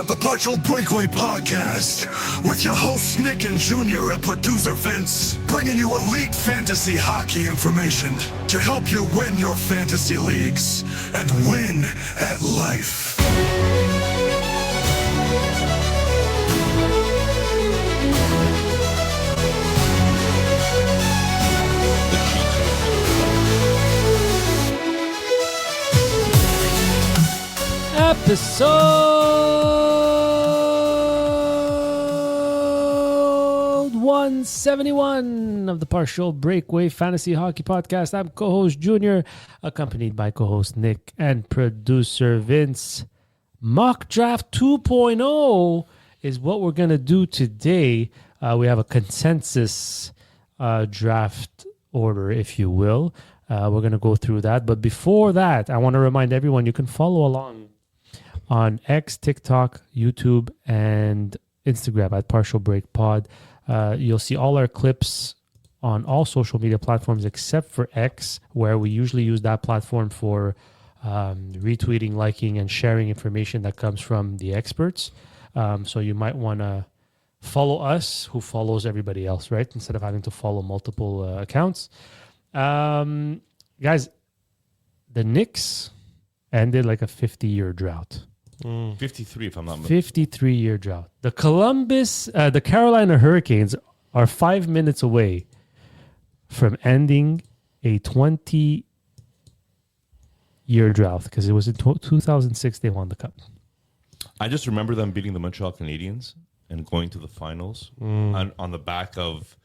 The Partial Breakaway Podcast with your hosts Nick and Junior and producer Vince, bringing you elite fantasy hockey information to help you win your fantasy leagues and win at life. Episode 171 of the Partial Breakaway Fantasy Hockey Podcast. I'm co-host Junior, accompanied by co-host Nick and producer Vince. Mock Draft 2.0 is what we're going to do today. We have a consensus draft order, if you will. We're going to go through that. But before that, I want to remind everyone you can follow along on X, TikTok, YouTube, and Instagram at Partial Break Pod. You'll see all our clips on all social media platforms except for X, where we usually use that platform for retweeting, liking, and sharing information that comes from the experts. So you might want to follow us, who follows everybody else, right? Instead of having to follow multiple accounts. Guys, the Knicks ended like a 50-year drought. 53, if I'm not mistaken. 53-year drought. The Carolina Hurricanes are 5 minutes away from ending a 20-year drought because it was in 2006 they won the cup. I just remember them beating the Montreal Canadiens and going to the finals on the back of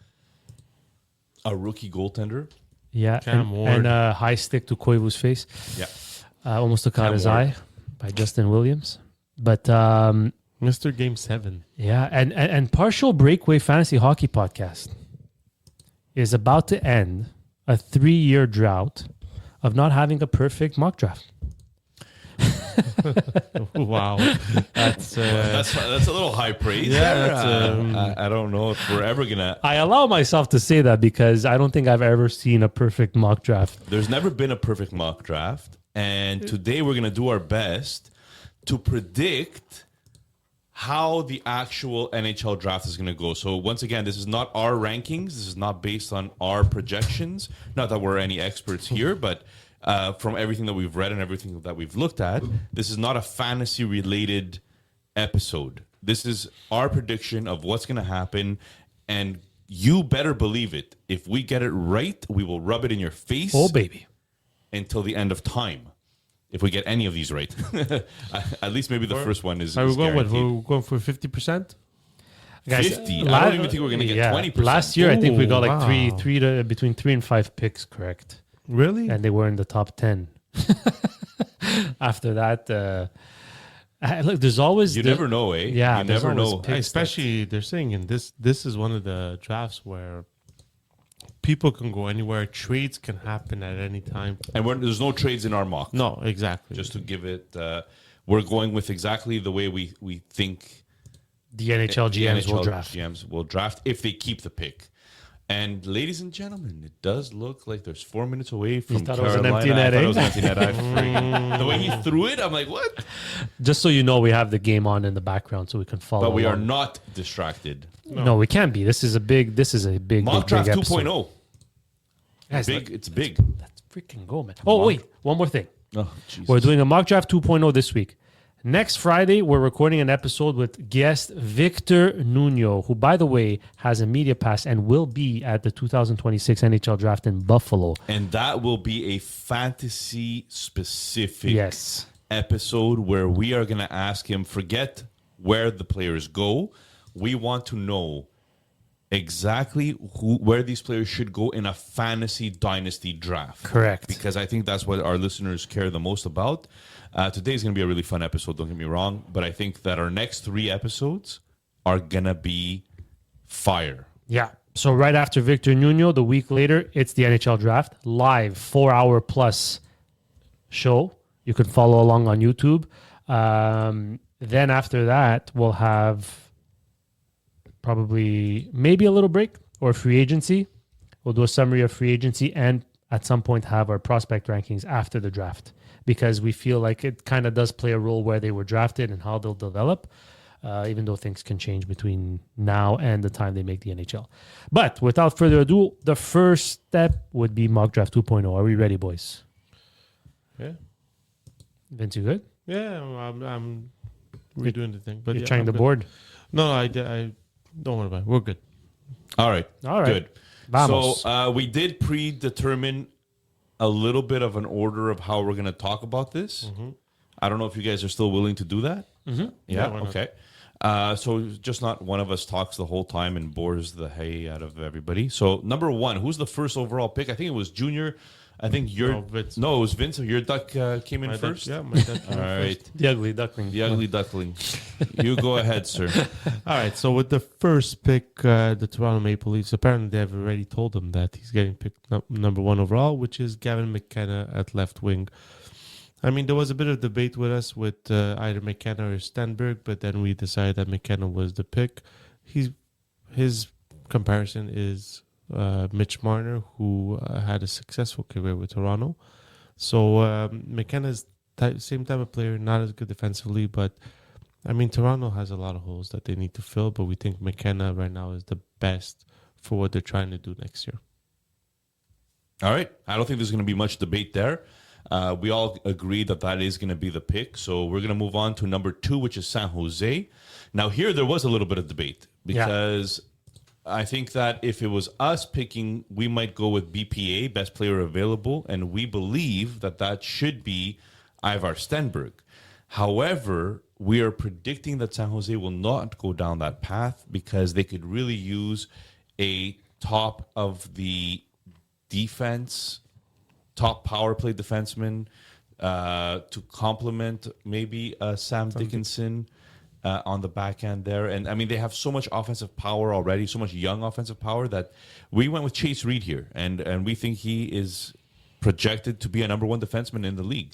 a rookie goaltender. Yeah, and a high stick to Koivu's face. Yeah. Almost took out his eye by Justin Williams. But Mr. Game 7. yeah, and Partial Breakaway Fantasy Hockey Podcast is about to end a 3-year drought of not having a perfect mock draft. Wow. That's a little high praise. Yeah, I don't know if we're ever gonna. I allow myself to say that because I don't think I've ever seen a perfect mock draft. There's never been a perfect mock draft, and today we're gonna do our best to predict how the actual NHL draft is gonna go. So once again, this is not our rankings. This is not based on our projections. Not that we're any experts here, but. From everything that we've read and everything that we've looked at, this is not a fantasy-related episode. This is our prediction of what's going to happen, and you better believe it. If we get it right, we will rub it in your face. Oh, baby. Until the end of time. If we get any of these right. At least maybe the first one is Are we going, guaranteed. we're going for 50%? Guys, 50? I don't even think we're going to get 20%. Last year, I think we got like Wow. between 3 and 5 picks correct. Really? And they were in the top 10. After that, look, there's always... You never know, eh? Yeah, you there's never always know. picks Especially, they're saying in this is one of the drafts where people can go anywhere. Trades can happen at any time. And there's no trades in our mock. No, exactly. Just to give it... we're going with exactly the way we think... The NHL GMs will draft. GMs will draft if they keep the pick. And ladies and gentlemen, it does look like there's 4 minutes away from thought Carolina. it was an empty net, I thought eh? it was an empty net. The way he threw it, I'm like, what? Just so you know, we have the game on in the background so we can follow. But we are along. not distracted. No, we can't be. This is a big Mock draft big episode. 2.0. Guys, Big, it's big. let's freaking go, man. Oh, wait. One more thing. Oh, Jesus. We're doing a mock draft 2.0 this week. Next Friday, we're recording an episode with guest Victor Nuno, who, by the way, has a media pass and will be at the 2026 NHL draft in Buffalo. And that will be a fantasy-specific Yes. episode where we are going to ask him, forget where the players go. We want to know exactly where these players should go in a fantasy dynasty draft. Correct. Because I think that's what our listeners care the most about. Today's going to be a really fun episode, don't get me wrong. But I think that our next 3 episodes are going to be fire. Yeah. So right after Victor Nuno, the week later, it's the NHL draft. Live, 4-hour plus show. You can follow along on YouTube. Then after that, we'll have probably maybe a little break or free agency. We'll do a summary of free agency and at some point have our prospect rankings after the draft. because we feel like it kind of does play a role where they were drafted and how they'll develop, even though things can change between now and the time they make the NHL. But without further ado, the first step would be Mock Draft 2.0. Are we ready, boys? Yeah. Vince, you good? Yeah, I'm redoing the thing. But You're yeah, trying I'm the good. board? No, I don't worry about it. We're good. All right. Good. Vamos. So we did predetermine a little bit of an order of how we're going to talk about this. I don't know if you guys are still willing to do that. Yeah. Yeah, why not? Okay. So just not one of us talks the whole time and bores the hay out of everybody. So number one, who's the first overall pick? I think it was Junior. I think your Vince. no, it was Vince. Your duck came in My first. Dad, yeah, my dad. All right. The ugly duckling. The ugly duckling. You go ahead, sir. All right, so with the first pick, the Toronto Maple Leafs, apparently they've already told him that he's getting picked number one overall, which is Gavin McKenna at left wing. I mean, there was a bit of debate with us with either McKenna or Stenberg, but then we decided that McKenna was the pick. His comparison is Mitch Marner, who had a successful career with Toronto. So McKenna's same type of player, not as good defensively, but I mean, Toronto has a lot of holes that they need to fill, but we think McKenna right now is the best for what they're trying to do next year. All right. I don't think there's going to be much debate there. We all agree that that is going to be the pick. So we're going to move on to number 2, which is San Jose. Now, here there was a little bit of debate because I think that if it was us picking, we might go with BPA, best player available, and we believe that that should be Ivar Stenberg. However, we are predicting that San Jose will not go down that path because they could really use a top of the defense, top power play defenseman to complement maybe Sam Dickinson on the back end there. And I mean, they have so much offensive power already, so much young offensive power that we went with Chase Reed here. And we think he is projected to be a number one defenseman in the league.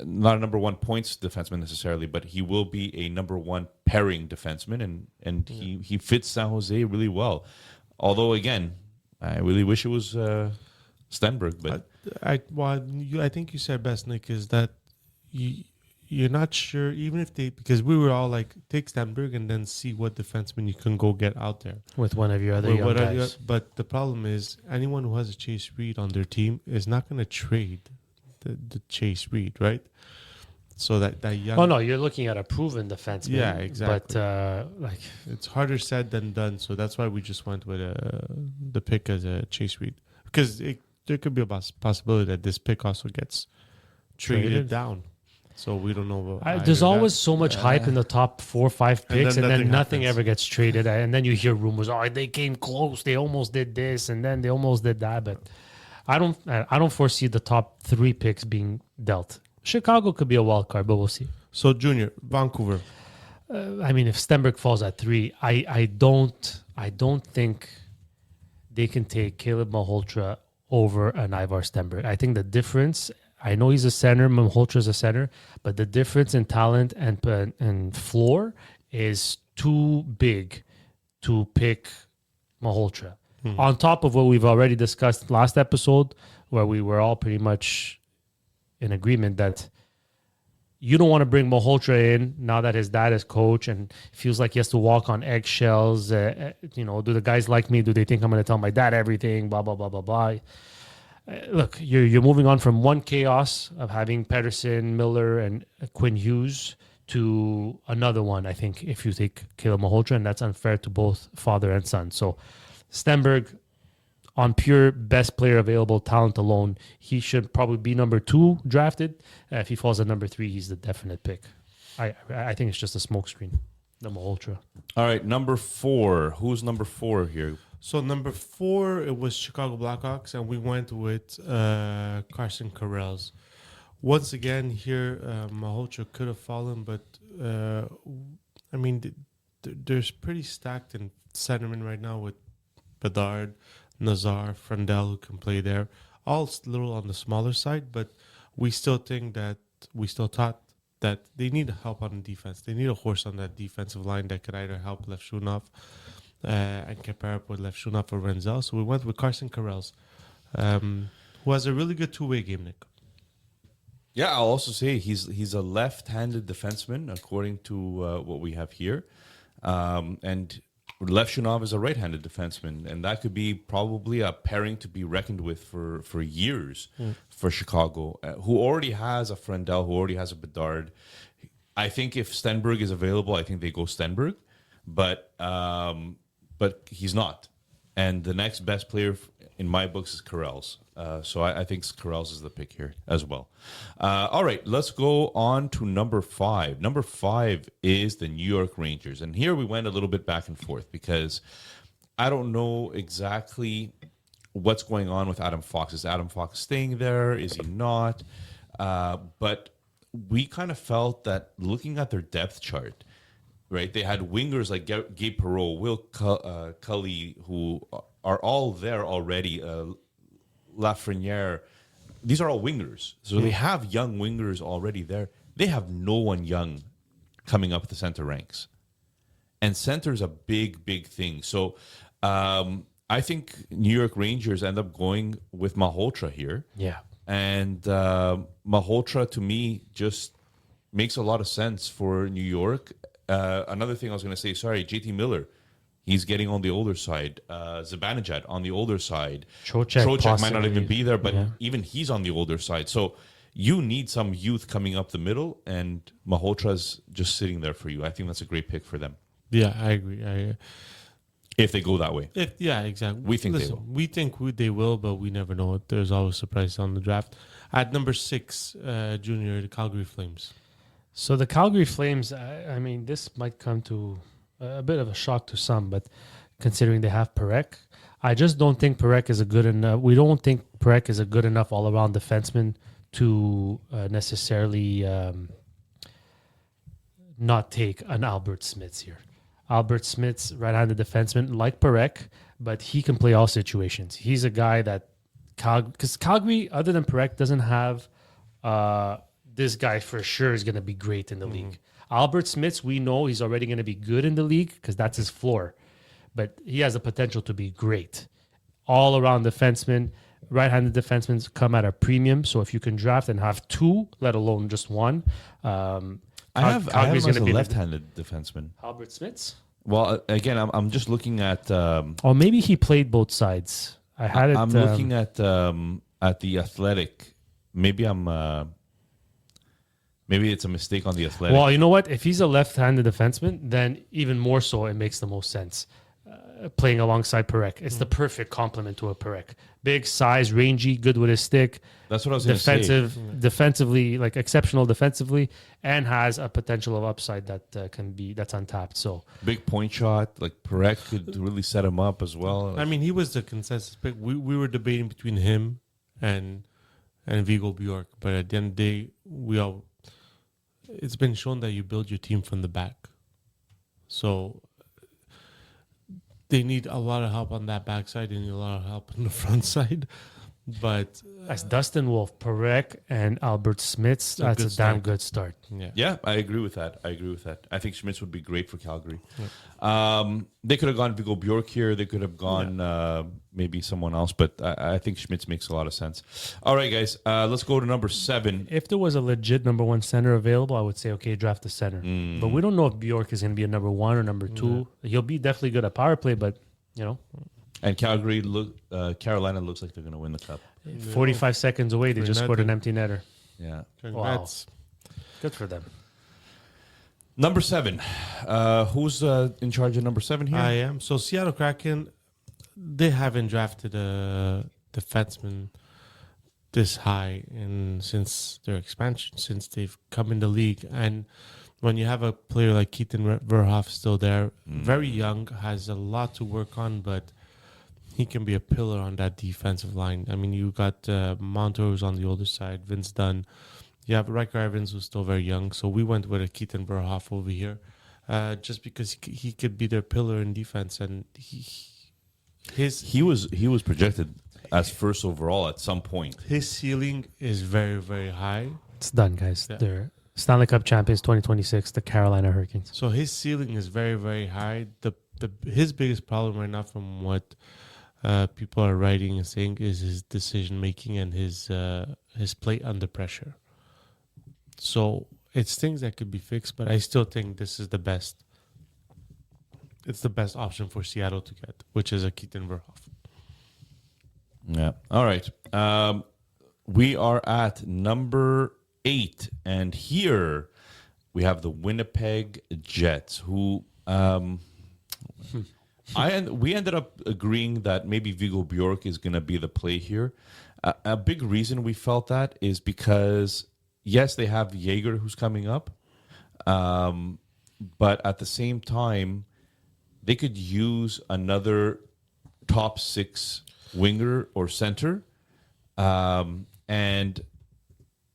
Not a number one points defenseman necessarily, but he will be a number one pairing defenseman, and he fits San Jose really well. Although, again, I really wish it was Stenberg, but I think you said best, Nick, is that you're not sure, even if because we were all like, take Stenberg and then see what defenseman you can go get out there. With one of your other young guys. But the problem is, anyone who has a Chase Reed on their team is not going to trade the Chase Reed, right? So that young... Oh, no, you're looking at a proven defenseman. Yeah, exactly. But, it's harder said than done, so that's why we just went with the pick as a Chase Reed. Because there could be a possibility that this pick also gets traded down. So we don't know. There's always so much hype in the top 4 or 5 picks, and then nothing ever gets traded. And then you hear rumors, they came close, they almost did this, and then they almost did that. But I don't foresee the top 3 picks being dealt. Chicago could be a wild card, but we'll see. So, Junior, Vancouver. I mean, if Stenberg falls at 3, I don't think they can take Caleb Malhotra over an Ivar Stenberg. I think the difference, I know he's a center, Malhotra's a center, but the difference in talent and floor is too big to pick Malhotra. On top of what we've already discussed last episode, where we were all pretty much in agreement that you don't want to bring Malhotra in now that his dad is coach and feels like he has to walk on eggshells. Do the guys like me? Do they think I'm going to tell my dad everything? Blah, blah, blah, blah, blah. Look, you're moving on from one chaos of having Pedersen, Miller, and Quinn Hughes to another one, I think, if you take Caleb Malhotra, and that's unfair to both father and son. So Stenberg, on pure best player available talent alone, he should probably be number 2 drafted. If he falls at number 3, he's the definite pick. I think it's just a smokescreen, the Malhotra. All right, number 4. Who's number 4 here? So number 4, it was Chicago Blackhawks, and we went with Carson Carrells. Once again, here Malhotra could have fallen, but I mean, there's pretty stacked in centerman right now with Bedard, Nazar, Frandel, who can play there. All a little on the smaller side, but we still thought that they need help on defense. They need a horse on that defensive line that could either help Levshunov and compare up with Levshunov or Renzel. So we went with Carson Carrells, who has a really good two-way game, Nick. Yeah, I'll also say he's a left-handed defenseman, according to what we have here, and Levshunov is a right-handed defenseman, and that could be probably a pairing to be reckoned with for years for Chicago, who already has a Frendel, who already has a Bedard. I think if Stenberg is available, I think they go Stenberg, but he's not. And the next best player in my books is Carell's. So I think Carell's is the pick here as well. All right, let's go on to number 5. Number 5 is the New York Rangers. And here we went a little bit back and forth because I don't know exactly what's going on with Adam Fox. Is Adam Fox staying there? Is he not? But we kind of felt that looking at their depth chart, right? They had wingers like Gabe Perreault, Will Cully, who are all there already. Lafreniere. These are all wingers. So they have young wingers already there. They have no one young coming up the center ranks. And center is a big, big thing. So I think New York Rangers end up going with Malhotra here. Yeah. And Malhotra, to me, just makes a lot of sense for New York. Another thing I was going to say, JT Miller, he's getting on the older side. Zibanejad on the older side. Trocheck might not even be there, but yeah. even he's on the older side. So you need some youth coming up the middle, and Malhotra's just sitting there for you. I think that's a great pick for them. Yeah, I agree. If they go that way. Yeah, exactly. We think they will. We think they will, but we never know. There's always surprises on the draft. At number 6, Junior, the Calgary Flames. So the Calgary Flames, I mean, this might come to a bit of a shock to some, but considering they have Parekh, I just don't think Parekh is a good enough. We don't think Parekh is a good enough all-around defenseman to necessarily not take an Albert Smits here. Albert Smits, right-handed defenseman, like Parekh, but he can play all situations. He's a guy that because Calgary, other than Parekh, doesn't have this guy for sure is going to be great in the league. Albert Smits, we know he's already going to be good in the league because that's his floor, but he has the potential to be great. All-around defenseman, right-handed defensemen come at a premium. So if you can draft and have 2, let alone just 1, I have him as a left-handed defenseman. Albert Smits. Well, again, I'm just looking at. Or maybe he played both sides. I'm looking at the Athletic. Maybe maybe it's a mistake on the Athletic. Well, you know what? If he's a left-handed defenseman, then even more so, it makes the most sense. Playing alongside Parekh. It's the perfect complement to a Parekh. Big, size, rangy, good with his stick. That's what I was going to say. Defensively, like exceptional defensively, and has a potential of upside that that's untapped. So big point shot, like Parekh could really set him up as well. I mean, he was the consensus pick. We were debating between him and Viggo Bjork, but at the end of the day, it's been shown that you build your team from the back. So they need a lot of help on that backside. They need a lot of help on the front side. But as Dustin Wolf, Parekh, and Albert Smits, that's a damn good start. Yeah, I agree with that. I think Schmitz would be great for Calgary. Yeah. They could have gone Viggo Bjork here. They could have gone maybe someone else, but I think Schmitz makes a lot of sense. All right, guys, let's go to number 7. If there was a legit number 1 center available, I would say, okay, draft the center. But we don't know if Bjork is going to be a number 1 or number 2. He'll be definitely good at power play, but, you know. And Carolina looks like they're going to win the cup. 45 seconds away, they just scored an empty netter. Yeah. Wow. Good for them. Number 7. Who's in charge of number 7 here? I am. So Seattle Kraken, they haven't drafted a defenseman this high since their expansion, since they've come in the league. And when you have a player like Keaton Verhoff still there, very young, has a lot to work on, but he can be a pillar on that defensive line. I mean, you got Montour's on the older side, Vince Dunn. You have Riker Evans, who's still very young. So we went with a Keaton Verhoff over here, just because he could be their pillar in defense. And he was projected as first overall at some point. His ceiling is very, very high. It's done, guys. They're Stanley Cup champions 2026, the Carolina Hurricanes. So his ceiling is very, very high. His biggest problem right now, from what people are writing and saying, is his decision making and his play under pressure. So it's things that could be fixed, but I still think this is the best. It's the best option for Seattle to get, which is a Keaton Verhoff. Yeah. All right. We are at number 8, and here we have the Winnipeg Jets, who we ended up agreeing that maybe Viggo Bjork is going to be the play here. A big reason we felt that is because, yes, they have Jaeger who's coming up, but at the same time, they could use another top 6 winger or center. And,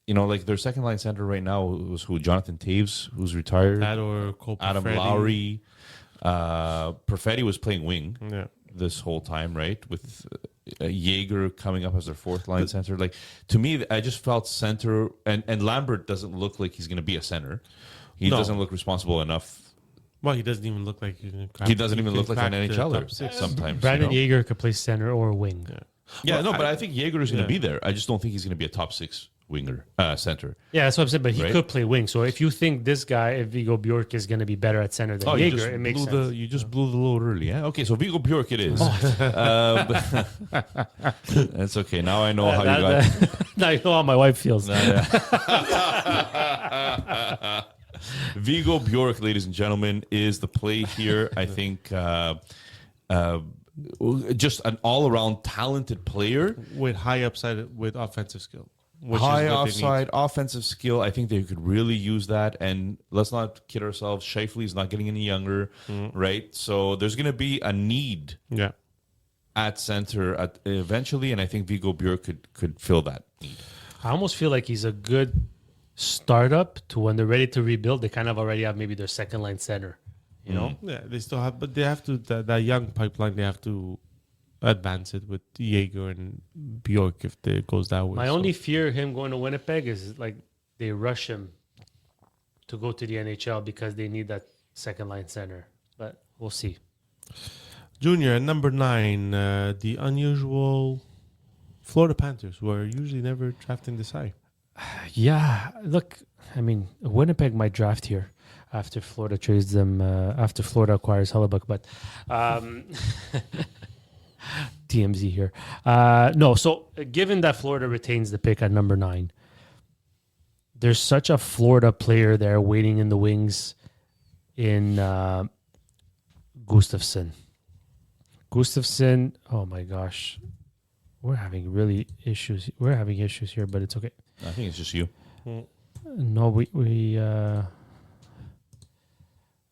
like their second line center right now was who? Jonathan Taves, who's retired. That or Cole Adam Perfetti. Lowry. Perfetti was playing wing this whole time, right? With Jaeger coming up as their fourth line center. Like, to me, I just felt center, and Lambert doesn't look like he's going to be a center. He doesn't look responsible enough. Well, he doesn't even look like he doesn't even look like an NHLer sometimes. Brandon Jaeger could play center or wing. But I think Jaeger is going to be there. I just don't think he's going to be a top 6 winger center. Yeah, that's what I'm saying. But he Right? could play wing. So if you think this guy, if Viggo Bjork, is going to be better at center than Jaeger, it makes sense. You just blew the load early. Yeah. Okay, so Viggo Bjork it is. That's okay. Now I know how you got. Now you know how my wife feels. Viggo Bjork, ladies and gentlemen, is the play here. I think just an all-around talented player. with high upside with offensive skill. Which High is what they offside, offensive skill. I think they could really use that. And let's not kid ourselves. Scheifele is not getting any younger, right? So there's going to be a need need. Yeah. at center eventually, and I think Viggo Bjork could fill that need. I almost feel like he's a good startup to when they're ready to rebuild. They kind of already have maybe their second line center, you know? Yeah, they still have, but they have to, that young pipeline, they have to advance it with Jaeger and Bjork if it goes that way. My only fear him going to Winnipeg is like they rush him to go to the NHL because they need that second line center. But we'll see. Junior, at number 9, the unusual Florida Panthers, who are usually never drafting this high. Yeah, look, I mean, Winnipeg might draft here after Florida trades them, after Florida acquires Hellebuck, but TMZ here. No, so given that Florida retains the pick at number 9, there's such a Florida player there waiting in the wings in Gustafsson. Oh my gosh. We're having issues. We're having issues here, but it's okay. I think it's just you. No, we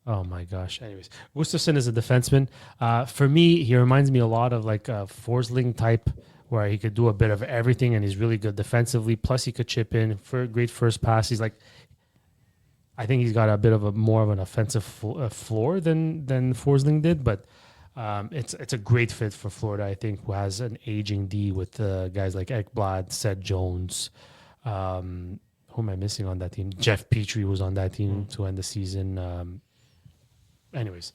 oh my gosh. Anyways, Gustafsson is a defenseman. For me, he reminds me a lot of like a Forsling type, where he could do a bit of everything, and he's really good defensively. Plus, he could chip in for a great first pass. He's like, I think he's got a bit of more of an offensive floor than Forsling did, but it's a great fit for Florida. I think, who has an aging D with guys like Ekblad, Seth Jones. Who am I missing on that team? Jeff Petrie was on that team to end the season. Anyways,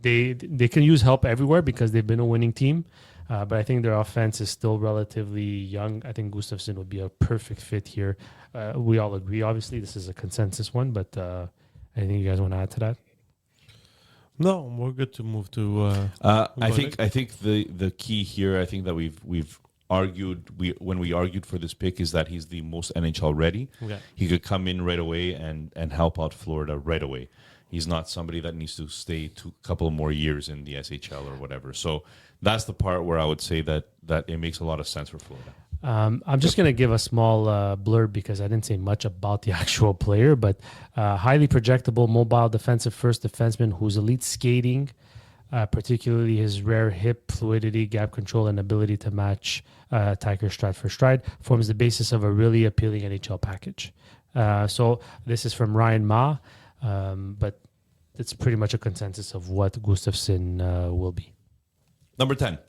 they can use help everywhere because they've been a winning team. But I think their offense is still relatively young. I think Gustafsson would be a perfect fit here. We all agree. Obviously, this is a consensus one, but anything you guys want to add to that? No, we're good to move to. I think the key here, I think that we've argued when we argued for this pick, is that he's the most NHL ready. Okay. He could come in right away and help out Florida right away. He's not somebody that needs to stay a couple more years in the SHL or whatever. So that's the part where I would say that it makes a lot of sense for Florida. I'm just going to give a small blurb because I didn't say much about the actual player, but highly projectable, mobile defensive first defenseman who's elite skating, particularly his rare hip fluidity, gap control, and ability to match attacker stride for stride, forms the basis of a really appealing NHL package. So this is from Ryan Ma, but it's pretty much a consensus of what Gustafsson will be. Number 10.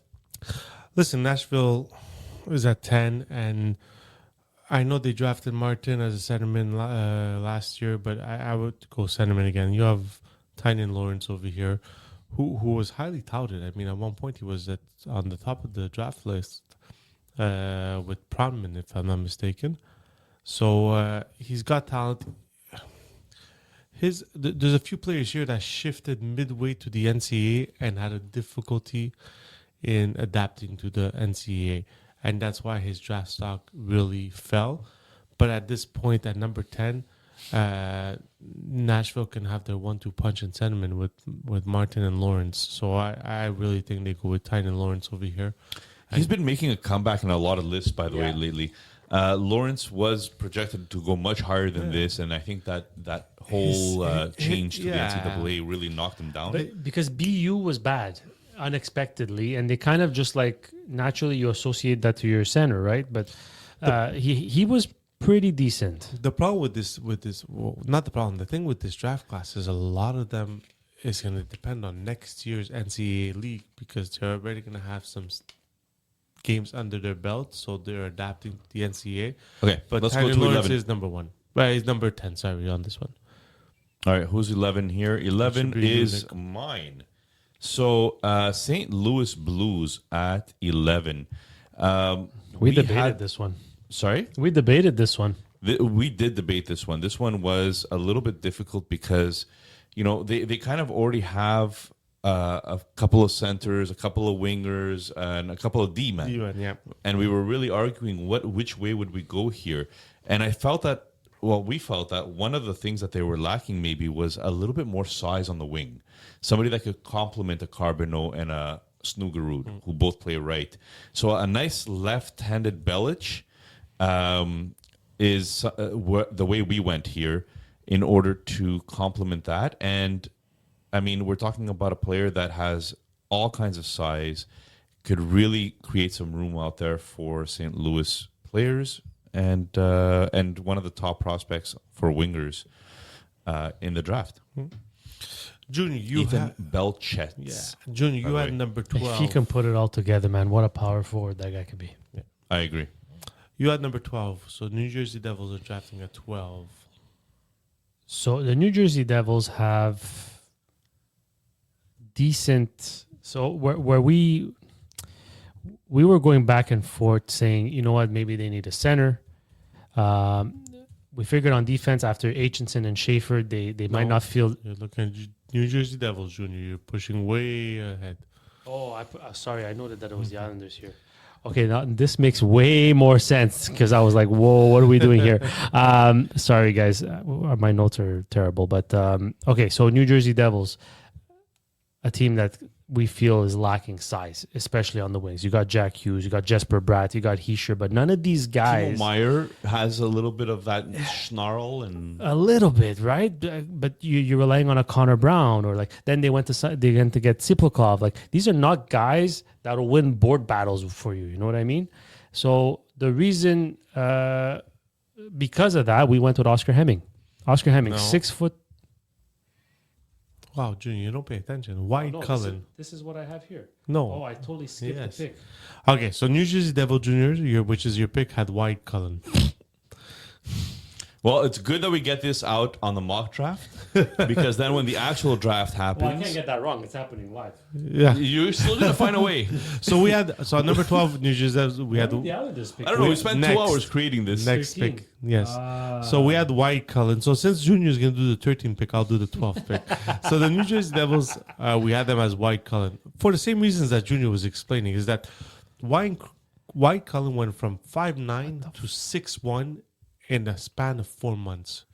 Listen, Nashville is at 10, and I know they drafted Martin as a centerman last year, but I would go centerman again. You have Tynan Lawrence over here, who was highly touted. I mean, at one point he was on the top of the draft list with Proudman, if I'm not mistaken. So he's got talent. There's a few players here that shifted midway to the NCAA and had a difficulty in adapting to the NCAA, and that's why his draft stock really fell. But at this point, at number 10, Nashville can have their 1-2 punch in sentiment with Martin and Lawrence. So I really think they go with Tyne and Lawrence over here. He's been making a comeback in a lot of lists, by the way, lately. Lawrence was projected to go much higher than this, and I think that whole change to the NCAA really knocked him down. But because BU was bad unexpectedly, and they kind of just like naturally you associate that to your center, right? But he was pretty decent. The problem with this, well, not the problem. The thing with this draft class is a lot of them is going to depend on next year's NCAA league because they're already going to have some games under their belt, so they're adapting to the NCAA. Okay, but let's Tyler go to Lawrence 11. is number 1. Well, he's number 10. Sorry, on this one. All right, who's 11 here? 11 Should be is Nick. mine. So St. Louis Blues at 11. We debated had this one. Sorry? We debated this one. We did debate this one. This one was a little bit difficult because, they kind of already have a couple of centers, a couple of wingers, and a couple of D-men. D-men, yeah. And we were really arguing which way would we go here. And we felt that one of the things that they were lacking maybe was a little bit more size on the wing. Somebody that could complement a Carbonneau and a Snugarud, who both play right. So a nice left-handed Belic is the way we went here in order to complement that. And, I mean, we're talking about a player that has all kinds of size, could really create some room out there for St. Louis players, and one of the top prospects for wingers in the draft. Junior, you Ethan had Belchetz. Junior, you the had way. number If 12. he can put it all together, man, what a power forward that guy could be. I agree. You had number 12. So New Jersey Devils are drafting at 12. So the New Jersey Devils have decent. So where we were going back and forth saying, you know what, maybe they need a center. We figured on defense after Aitchison and Schaefer, they might not feel. You're looking at New Jersey Devils, Junior. You're pushing way ahead. Oh, sorry, I noted that it was the Islanders here. Okay, now this makes way more sense because I was like, whoa, what are we doing here? Sorry, guys. My notes are terrible. But, okay, so New Jersey Devils, a team that we feel is lacking size, especially on the wings. You got Jack Hughes, you got Jesper Bratt, you got Heischer, but none of these guys... Timo Meyer has a little bit of that snarl and... A little bit, right? But you're relying on a Connor Brown, or like then they went to get Siplakov. Like these are not guys that'll win board battles for you. You know what I mean? So the reason, because of that, we went with Oscar Hemming. Oscar Hemming, No. 6 foot. Wow, Junior, you don't pay attention. White No, Cullen. This is what I have here. No. Oh, I totally skipped Yes. the pick. Okay, so New Jersey Devil Junior, which is your pick, had White Cullen. Well, it's good that we get this out on the mock draft because then when the actual draft Well, I happens, can't get that wrong. It's happening live. Yeah. you're still going to find a way. So at number 12, New Jersey Devils, we had The Islanders pick. I don't know. We spent Next. 2 hours creating this. next 13. pick. Yes. So we had White Cullen. So since Junior is going to do the 13th pick, I'll do the 12th pick. So the New Jersey Devils, we had them as White Cullen. For the same reasons that Junior was explaining, is that White Cullen went from 5'9" to 6'1" in a span of 4 months.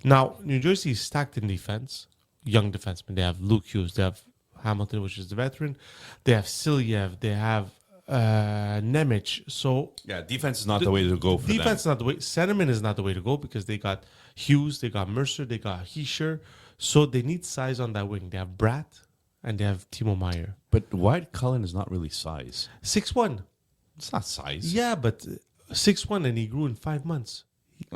Now, New Jersey is stacked in defense. Young defensemen. They have Luke Hughes. They have Hamilton, which is the veteran. They have Silyev. They have Nemec. So Yeah, defense is not the way to go for defense is them. not the way. Centerman is not the way to go because they got Hughes, they got Mercer, they got Heischer. So they need size on that wing. They have Bratt and they have Timo Meyer. But White Cullen is not really size. 6'1". It's not size. Yeah, but 6'1", and he grew in 5 months.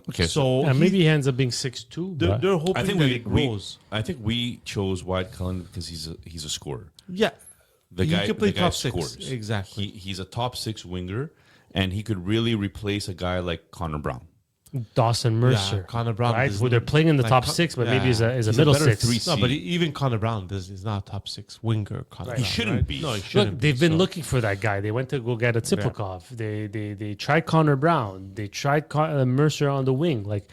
Okay, So Yeah, maybe he ends up being 6'2". they're, but- they're hoping I think that we, it grows. I think we chose White Cullen because he's a scorer. Yeah. The He guy can play the guy top six. scores. Exactly. He's a top 6 winger, and he could really replace a guy like Connor Brown. Dawson Mercer, Yeah, Connor Brown right? is Who they're playing in the like top Con- 6, but yeah. maybe is a He's a middle better 6. 3C. No, but even Connor Brown is not a top 6 winger. Connor Right. Brown, He shouldn't right? be. No, he shouldn't. Look, they've be, been so. looking for that guy. They went to go get a Tsiplikov. They tried Connor Brown. They tried Mercer on the wing. Like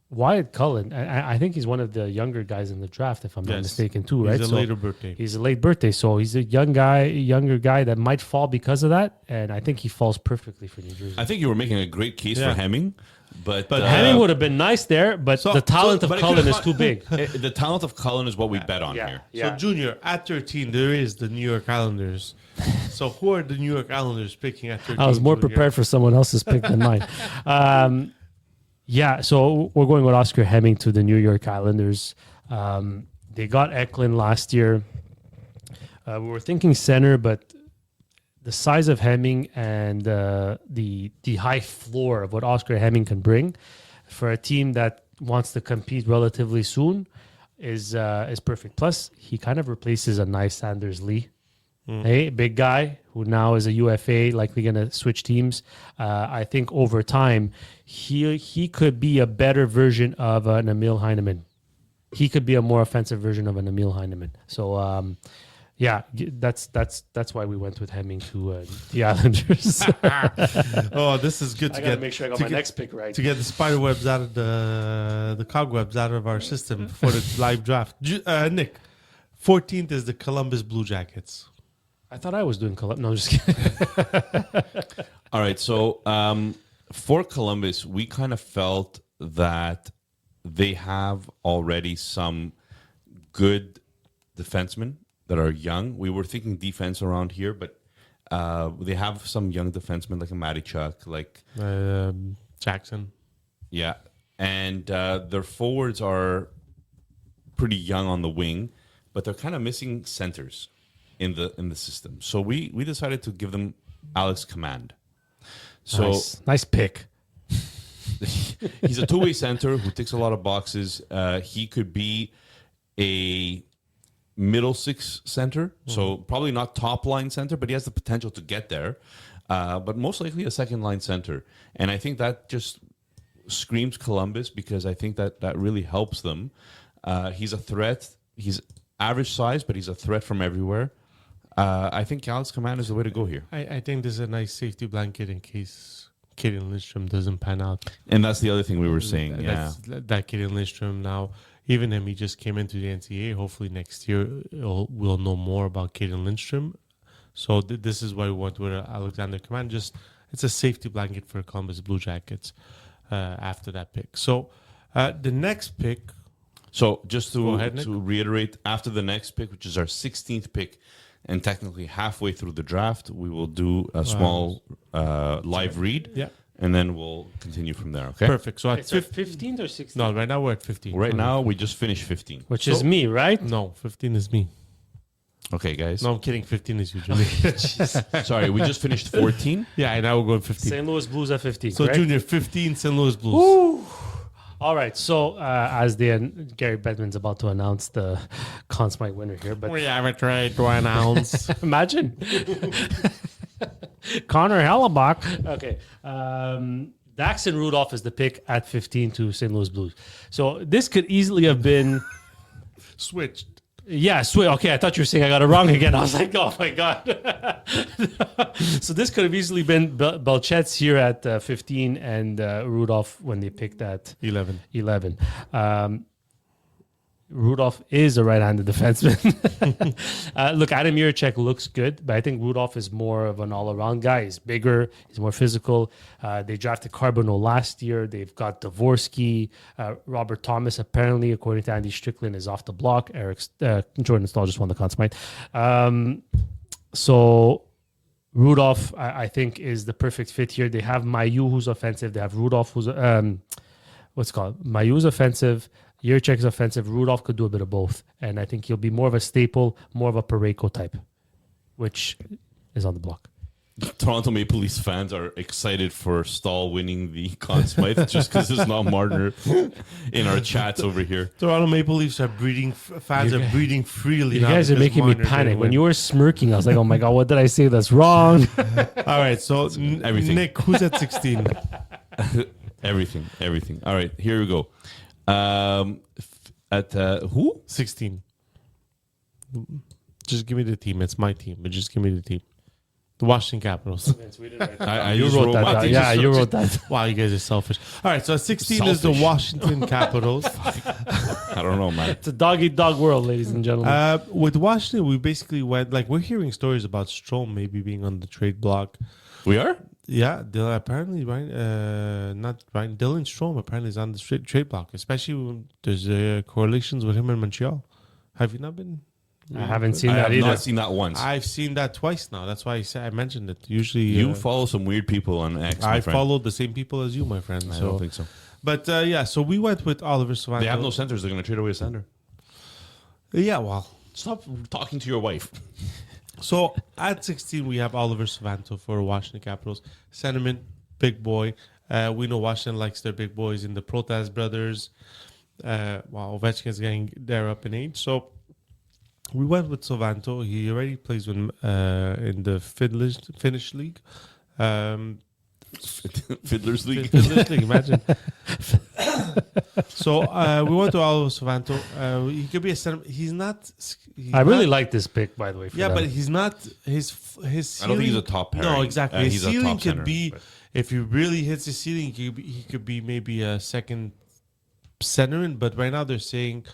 Wyatt Cullen, I think he's one of the younger guys in the draft, if I'm not Yes. mistaken, too. Right? He's a later birthday. He's a late birthday, so he's a younger guy that might fall because of that, and I think he falls perfectly for New Jersey. I think you were making a great case Yeah. for Hemming, but Hemming would have been nice there, but the talent of but it Cullen could've is too big. The talent of Cullen is what we bet on here. So, Junior, at 13, there is the New York Islanders. So, who are the New York Islanders picking at 13? I was more Junior? prepared for someone else's pick than mine. Yeah, so we're going with Oscar Hemming to the New York Islanders. They got Eklund last year. We were thinking center, but the size of Hemming and the high floor of what Oscar Hemming can bring for a team that wants to compete relatively soon is perfect. Plus, he kind of replaces a nice Sanders Lee. Hey, big guy who now is a UFA, likely going to switch teams. I think over time, he could be a better version of an Emil Heineman. He could be a more offensive version of an Emil Heineman. So, yeah, that's why we went with Hemming to the Islanders. Oh, this is good I to got to get. make sure I got to my get- next pick right. To get the spider webs out of the cobwebs out of our system for the live draft. Nick, 14th is the Columbus Blue Jackets. I thought I was doing No, I'm just kidding. All right, so for Columbus, we kind of felt that they have already some good defensemen that are young. We were thinking defense around here, but they have some young defensemen like a Matty Chuck, like Jackson. yeah, and their forwards are pretty young on the wing, but they're kind of missing centers in the system. So we decided to give them Alex Command. So nice pick. he's a two-way center who ticks a lot of boxes. He could be a middle six center, so probably not top line center, but he has the potential to get there. But most likely a second line center, and I think that just screams Columbus because I think that really helps them. He's a threat. He's average size, but he's a threat from everywhere. I think Alex Command is the way to go here, I think there's a nice safety blanket in case Kaden Lindstrom doesn't pan out. and that's the other thing we were saying. Yeah, That Kaden Lindstrom now, even him, he just came into the NCAA. Hopefully next year we'll know more about Kaden Lindstrom. So this is why we went with Alexander Command. Just it's a safety blanket for Columbus Blue Jackets after that pick. So the next pick. So just Go ahead, Nick. to reiterate, after the next pick, which is our 16th pick, and technically halfway through the draft, we will do a small live read, Yeah. and then we'll continue from there. Okay. Perfect. So at It's our 15. 15th or 16th? No, right now we're at 15. Right now, we just finished 15. Which is me, right? No, 15 is me. Okay, guys. No, I'm kidding. 15 is you, Junior. Sorry, we just finished 14. Yeah, and now we're going 15. St. Louis Blues at 15. So correct? Junior, 15 St. Louis Blues. All right. So as Gary Bettman's about to announce the Conn Smythe winner here, but We have a trade to announce. imagine Connor Hellebuck. Okay. Daxon Rudolph is the pick at 15 to St. Louis Blues. So this could easily have been. Switched. Yeah, sweet. Okay, I thought you were saying I got it wrong again. I was like, oh my God. So this could have easily been Belchet's here at 15 and Rudolph when they picked at 11. 11. Rudolph is a right-handed defenseman. Look, Adam Jiricek looks good, but I think Rudolph is more of an all-around guy. He's bigger. He's more physical. They drafted Carbonneau last year. They've got Dvorsky. Robert Thomas, apparently, according to Andy Strickland, is off the block. Jordan Stahl just won the Conn Smythe. So Rudolph, I think, is the perfect fit here. They have Mayu, who's offensive. They have Rudolph, who's what's it called? Mayu's offensive. Jiricek is offensive. Rudolph could do a bit of both. And I think he'll be more of a staple, more of a Parayko type, which is on the block. Toronto Maple Leafs fans are excited for Stahl winning the Conn Smythe just because there's not Marner in our chats over here. Toronto Maple Leafs are breeding, fans are breeding freely. You now guys are because making me Marner panic. didn't When win. you were smirking, I was like, oh my God, what did I say that's wrong? All right, so everything. Nick, who's at 16? Everything. All right, here we go. At who? 16. Just give me the team. It's my team, but just give me the team. The Washington Capitals. I You just wrote that my down. team. Yeah, you wrote that. Wow, you guys are selfish. All right, so at 16 is the Selfish. Washington Capitals. I don't know, man. It's a dog-eat-dog world, ladies and gentlemen. With Washington, we basically went, like, we're hearing stories about Strome maybe being on the trade block. We are? Yeah, apparently, not Ryan, Dylan Strome apparently is on the trade block, especially when there's correlations with him in Montreal. Have you not been? I haven't seen I that have either. not seen that once. I've seen that twice now. That's why I mentioned it. Usually, You follow some weird people on X, my I friend. followed the same people as you, my friend. I don't think so. But yeah, so we went with Oliver Savanto. They have no centers. They're going to trade away a center. Yeah, well, Stop talking to your wife. so at 16 we have Oliver Savanto for Washington Capitals. Sentiment, big boy. We know Washington likes their big boys in the Protas brothers. While Ovechkin's getting there up in age, so we went with Savanto. He already plays with in the Finnish league. Fiddler's League. Finnish league, imagine. So we went to Oliver Savanto. He could be a center. He's not. I really like this pick, by the way. For Yeah, them. but he's not his ceiling. I don't think he's a top pairing. No, exactly. His He's a ceiling top could center, be but- if he really hits his ceiling, he could be maybe a second centerman. But right now they're saying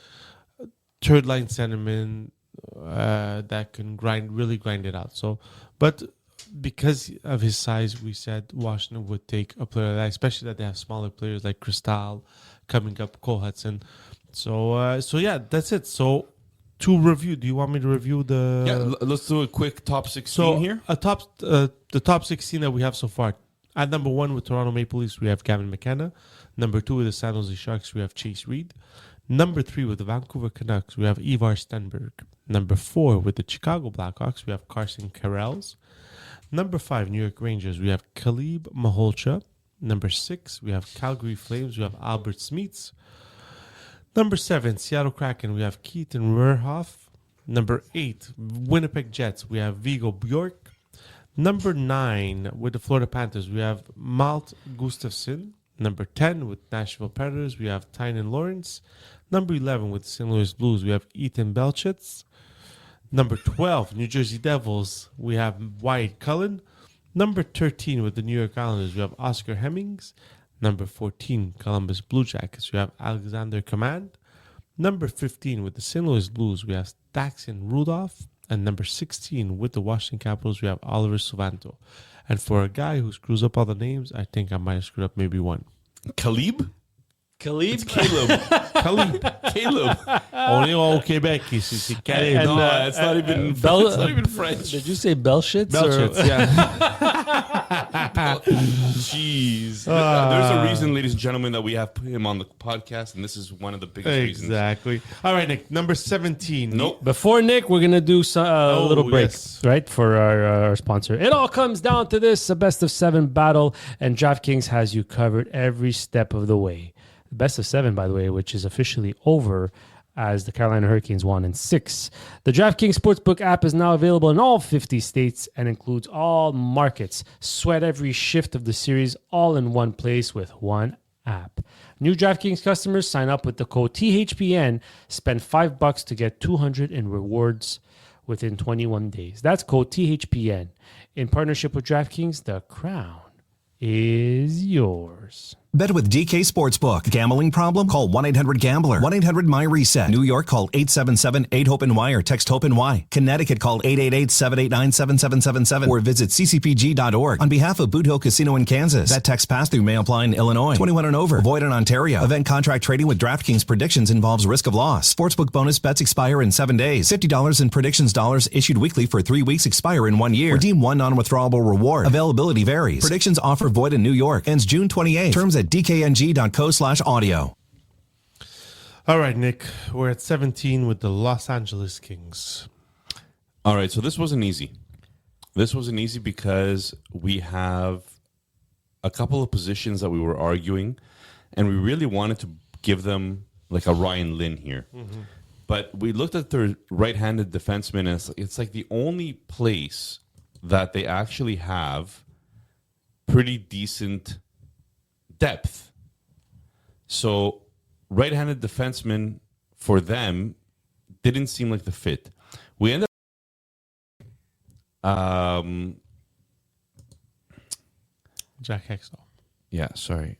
third line centerman that can really grind it out. So, but because of his size, we said Washington would take a player like that, especially that they have smaller players like Cristal coming up, Cole Hudson. So yeah, that's it. So to review, do you want me to review the? Yeah, let's do a quick top 16 So here. the top 16 that we have so far. At number 1 with Toronto Maple Leafs, we have Gavin McKenna. Number 2 with the San Jose Sharks, we have Chase Reed. Number 3 with the Vancouver Canucks, we have Ivar Stenberg. Number 4 with the Chicago Blackhawks, we have Carson Karels. Number 5, New York Rangers, we have Kalib Maholcha. Number 6, we have Calgary Flames, we have Albert Smeets. Number 7, Seattle Kraken, we have Keaton Verhoff. Number 8, Winnipeg Jets, we have Vigo Bjork. Number 9, with the Florida Panthers, we have Malt Gustafsson. Number 10, with Nashville Predators, we have Tynan Lawrence. Number 11, with the St. Louis Blues, we have Ethan Belchitz. Number 12, New Jersey Devils, we have Wyatt Cullen. Number 13, with the New York Islanders, we have Oscar Hemmings. Number 14, Columbus Blue Jackets, we have Alexander Command. Number 15, with the St. Louis Blues, we have Daxon Rudolph. And number 16, with the Washington Capitals, we have Oliver Savanto. And for a guy who screws up all the names, I think I might have screwed up maybe one. Caleb? Khalid. Caleb. Caleb. Caleb. On est au Québec ici, c'est Caleb. No, it's not even Bel- it's not even French. Did you say Belshitz? Belchitz, or- yeah. Jeez. There's a reason, ladies and gentlemen, that we have him on the podcast, and this is one of the biggest reasons. Exactly. All right, Nick, number 17. Nope. Before Nick, we're gonna do a little break, yes. right, for our sponsor. It all comes down to this: a best of 7 battle, and DraftKings has you covered every step of the way. The best of 7, by the way, which is officially over, as the Carolina Hurricanes won in 6. The DraftKings Sportsbook app is now available in all 50 states and includes all markets. Sweat every shift of the series all in one place with one app. New DraftKings customers sign up with the code THPN, spend $5 to get $200 in rewards within 21 days. That's code THPN. In partnership with DraftKings, the crown is yours. Bet with DK Sportsbook. Gambling problem? Call 1-800-GAMBLER. 1-800-MY-RESET. New York, call 877-8-HOPE-NY or text HOPE-NY. Connecticut, call 888-789-7777 or visit ccpg.org. On behalf of Boot Hill Casino in Kansas, that text pass-through may apply in Illinois. 21 and over. Void in Ontario. Event contract trading with DraftKings predictions involves risk of loss. Sportsbook bonus bets expire in 7 days. $50 in predictions dollars issued weekly for 3 weeks expire in 1 year. Redeem one non-withdrawable reward. Availability varies. Predictions offer void in New York. Ends June 28. Terms at dkng.co/audio. All right, Nick, we're at 17 with the Los Angeles Kings. All right, so this wasn't easy. This wasn't easy because we have a couple of positions that we were arguing, and we really wanted to give them like a Ryan Lynn here. Mm-hmm. But we looked at their right-handed defenseman, and it's like the only place that they actually have pretty decent depth So right-handed defenseman for them didn't seem like the fit. We ended up Jack Hextall. yeah, sorry.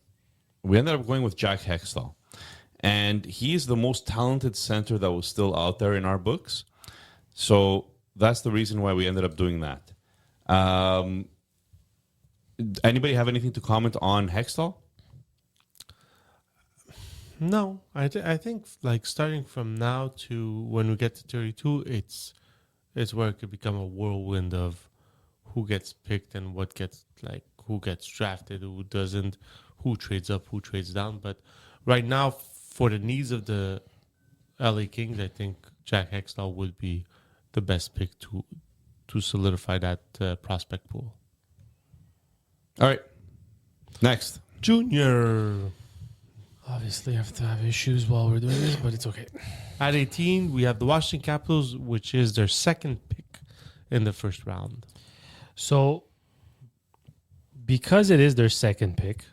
We ended up going with Jack Hextall. And he's the most talented center that was still out there in our books. So that's the reason why we ended up doing that. Anybody have anything to comment on Hextall? No, I think like starting from now to when we get to 32, it's where it could become a whirlwind of who gets picked and what gets like who gets drafted, who doesn't, who trades up, who trades down. But right now, for the needs of the LA Kings, I think Jack Hextall would be the best pick to solidify that prospect pool. All right. Next. Junior. Obviously, I have to have issues while we're doing this, but it's okay. At 18, we have the Washington Capitals, which is their second pick in the first round. So, because it is their second pick,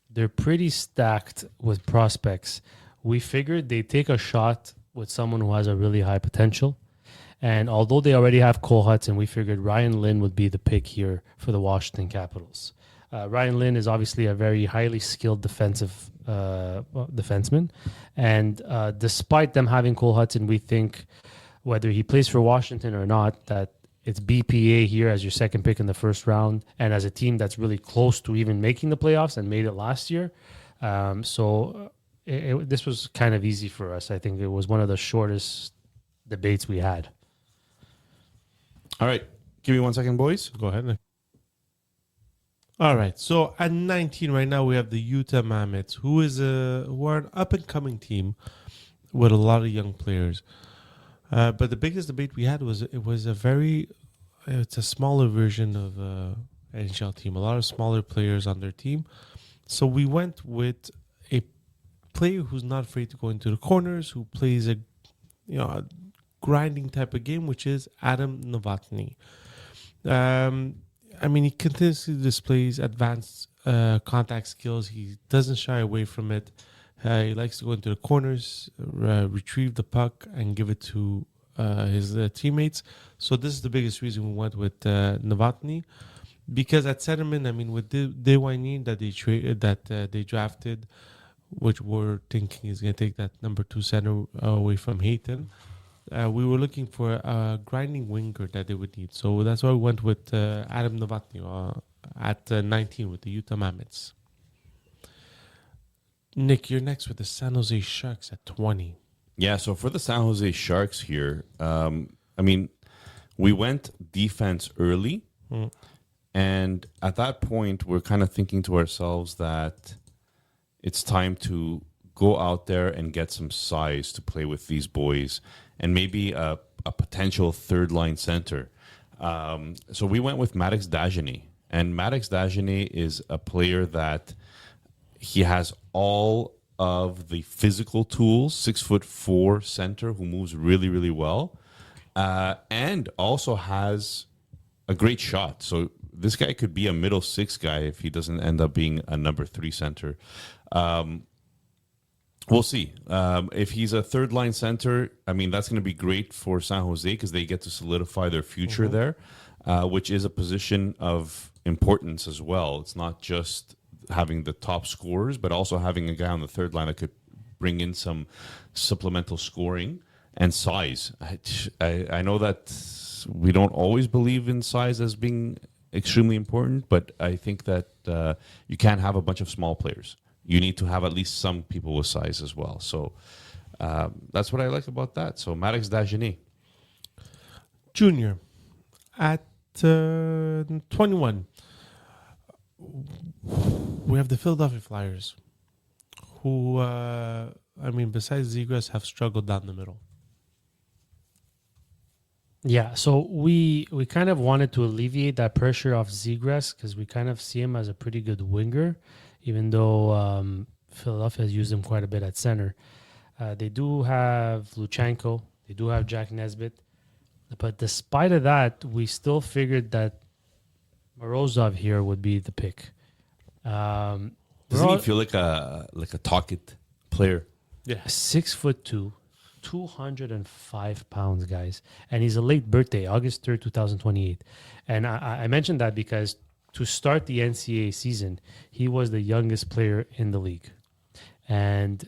they're pretty stacked with prospects. We figured they'd take a shot with someone who has a really high potential. And although they already have Cole Hudson, we figured Ryan Lynn would be the pick here for the Washington Capitals. Ryan Lynn is obviously a very highly skilled defenseman. And despite them having Cole Hudson, we think whether he plays for Washington or not, that it's BPA here as your second pick in the first round and as a team that's really close to even making the playoffs and made it last year. This was kind of easy for us. I think it was one of the shortest debates we had. All right. Give me 1 second, boys. Go ahead, Nick. All right. So at 19 right now, we have the Utah Mammoths, who are an up-and-coming team with a lot of young players. But the biggest debate we had was it's a smaller version of NHL team. A lot of smaller players on their team. So we went with a player who's not afraid to go into the corners, who plays a grinding type of game, which is Adam Novotny. He continuously displays advanced contact skills. He doesn't shy away from it. He likes to go into the corners, retrieve the puck, and give it to his teammates. So this is the biggest reason we went with Novotny, because at centerman, with Dewayne that they drafted, which we're thinking is going to take that number 2 center away from Hayton. We were looking for a grinding winger that they would need. So that's why we went with Adam Novotny at 19 with the Utah Mammoths. Nick, you're next with the San Jose Sharks at 20. Yeah, so for the San Jose Sharks here, we went defense early. And at that point, we're kind of thinking to ourselves that it's time to go out there and get some size to play with these boys and maybe a potential third-line center. So we went with Maddox Dagenet. And Maddox Dagenet is a player that he has all of the physical tools, 6'4" center who moves really, really well, and also has a great shot. So this guy could be a middle six guy if he doesn't end up being a number 3 center. We'll see. If he's a third line center, that's going to be great for San Jose because they get to solidify their future there, which is a position of importance as well. It's not just having the top scorers, but also having a guy on the third line that could bring in some supplemental scoring and size. I know that we don't always believe in size as being extremely important, but I think that you can't have a bunch of small players. You need to have at least some people with size as well. So that's what I like about that. So Maddox Dagenet. Junior, at 21, we have the Philadelphia Flyers, who, besides Zegras, have struggled down the middle. Yeah, so we kind of wanted to alleviate that pressure off Zegras because we kind of see him as a pretty good winger, even though Philadelphia has used him quite a bit at center. They do have Luchenko. They do have Jack Nesbitt. But despite of that, we still figured that Morozov here would be the pick. Doesn't he feel like a Tocchet player. Yeah. 6'2", 205 pounds, guys. And he's a late birthday, August 3rd, 2028. And I mentioned that because to start the NCAA season, he was the youngest player in the league. And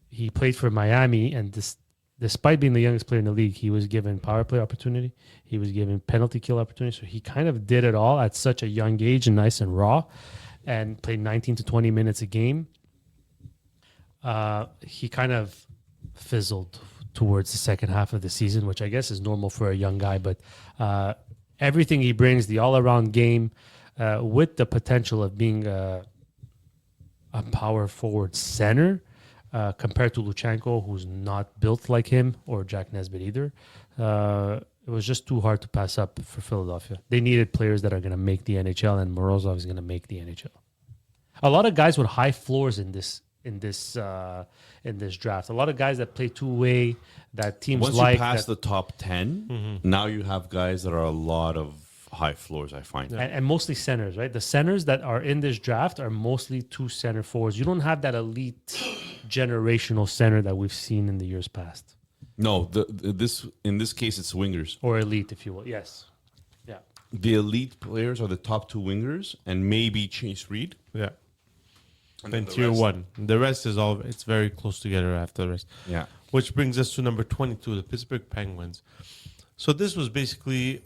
he played for Miami, and despite being the youngest player in the league, he was given power play opportunity. He was given penalty kill opportunity. So he kind of did it all at such a young age and nice and raw, and played 19 to 20 minutes a game. He kind of fizzled towards the second half of the season, which I guess is normal for a young guy. But everything he brings, the all-around game, with the potential of being a power forward center, compared to Luchenko, who's not built like him, or Jack Nesbitt either. It was just too hard to pass up for Philadelphia. They needed players that are going to make the NHL, and Morozov is going to make the NHL. A lot of guys with high floors in this draft. A lot of guys that play two-way, that teams Once like. you pass the top 10, now you have guys that are a lot of high floors, I find. And mostly centers, right? The centers that are in this draft are mostly two center forwards. You don't have that elite generational center that we've seen in the years past. No, in this case, it's wingers. Or elite, if you will. Yes. Yeah. The elite players are the top two wingers, and maybe Chase Reed. Yeah. And Then the tier rest- 1. The rest is all, it's very close together after the rest. Yeah. Which brings us to number 22, the Pittsburgh Penguins. So this was basically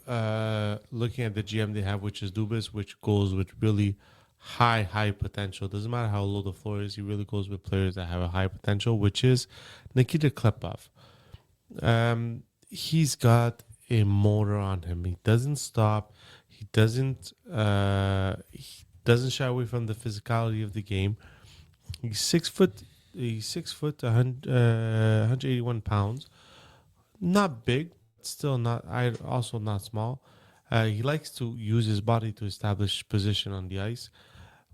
looking at the GM they have, which is Dubas, which goes with really high potential. Doesn't matter how low the floor is, he really goes with players that have a high potential, which is Nikita Klepov. He's got a motor on him. He doesn't stop. He doesn't shy away from the physicality of the game. He's 6 foot. He's 6 foot, 181 pounds. Not big, still not. Also not small. He likes to use his body to establish position on the ice,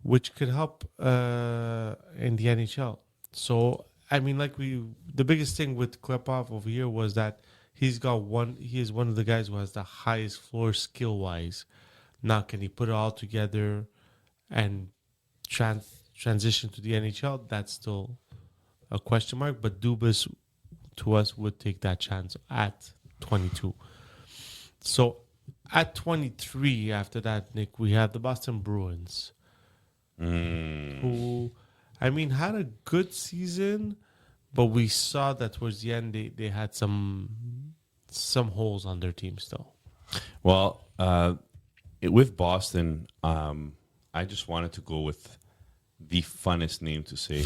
which could help in the NHL. So I mean, the biggest thing with Klepov over here was that he is one of the guys who has the highest floor skill wise. Now, can he put it all together and transition to the NHL? That's still a question mark. But Dubas, to us, would take that chance at 22. So at 23, after that, Nick, we have the Boston Bruins, who, I mean, had a good season, but we saw that towards the end they had some holes on their team still. Well, with Boston, I just wanted to go with the funnest name to say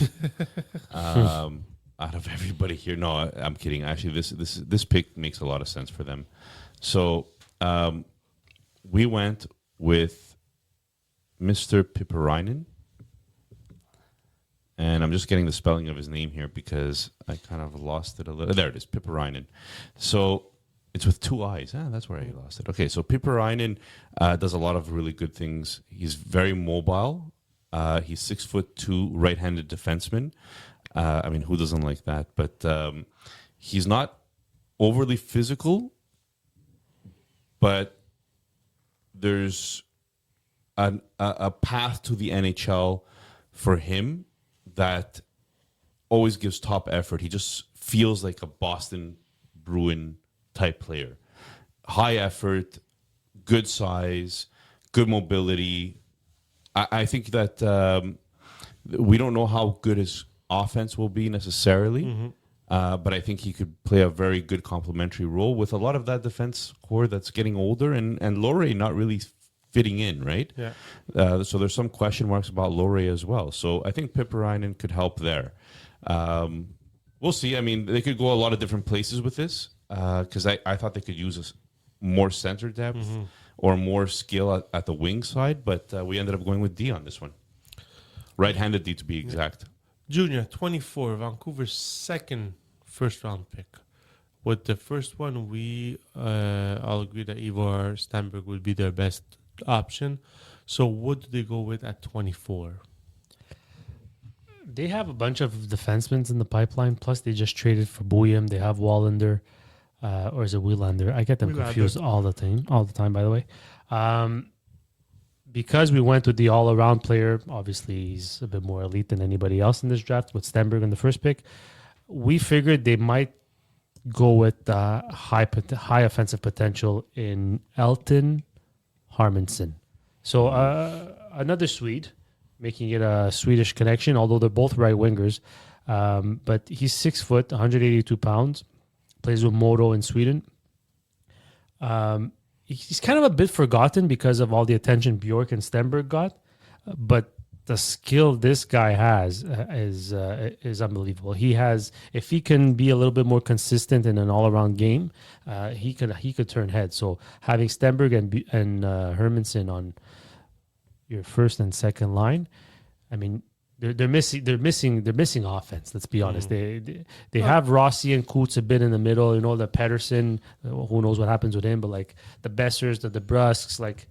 out of everybody here. No, I'm kidding. Actually, this pick makes a lot of sense for them. So we went with Mr. Piparainen. And I'm just getting the spelling of his name here because I kind of lost it a little. There it is, Piparainen. So it's with two I's. That's where I lost it. Okay, so Piparainen does a lot of really good things. He's very mobile. He's 6'2", right-handed defenseman. I mean, who doesn't like that? But he's not overly physical, but there's a path to the NHL for him that always gives top effort. He just feels like a Boston Bruin type player. High effort, good size, good mobility. I think that we don't know how good his offense will be necessarily, but I think he could play a very good complementary role with a lot of that defense core that's getting older and Laurier not really fitting in, right? Yeah. So there's some question marks about Laurier as well. So I think Piparainen could help there. We'll see. I mean, they could go a lot of different places with this because I thought they could use more center depth or more skill at the wing side, but we ended up going with D on this one. Right-handed D to be exact. Junior, 24, Vancouver's second first-round pick. With the first one, we all agree that Ivar Stenberg would be their best option. So what do they go with at 24? They have a bunch of defensemen in the pipeline. Plus, they just traded for Boyum. They have Wallander, or is it Wielander? I get them confused all the time. By the way, because we went with the all-around player, obviously he's a bit more elite than anybody else in this draft with Stenberg in the first pick. We figured they might go with high offensive potential in Elton Harmanson. So another Swede, making it a Swedish connection, although they're both right wingers. But he's 6 foot, 182 pounds, plays with Modo in Sweden. He's kind of a bit forgotten because of all the attention Bjork and Stenberg got, but the skill this guy has is unbelievable. If he can be a little bit more consistent in an all-around game, he could turn heads. So having Stenberg and Hermanson on your first and second line, I mean, they're missing offense. Let's be honest. They have Rossi and Kutz a bit in the middle. You know, the Pedersen, who knows what happens with him, but like the Bessers, the Brusks, like,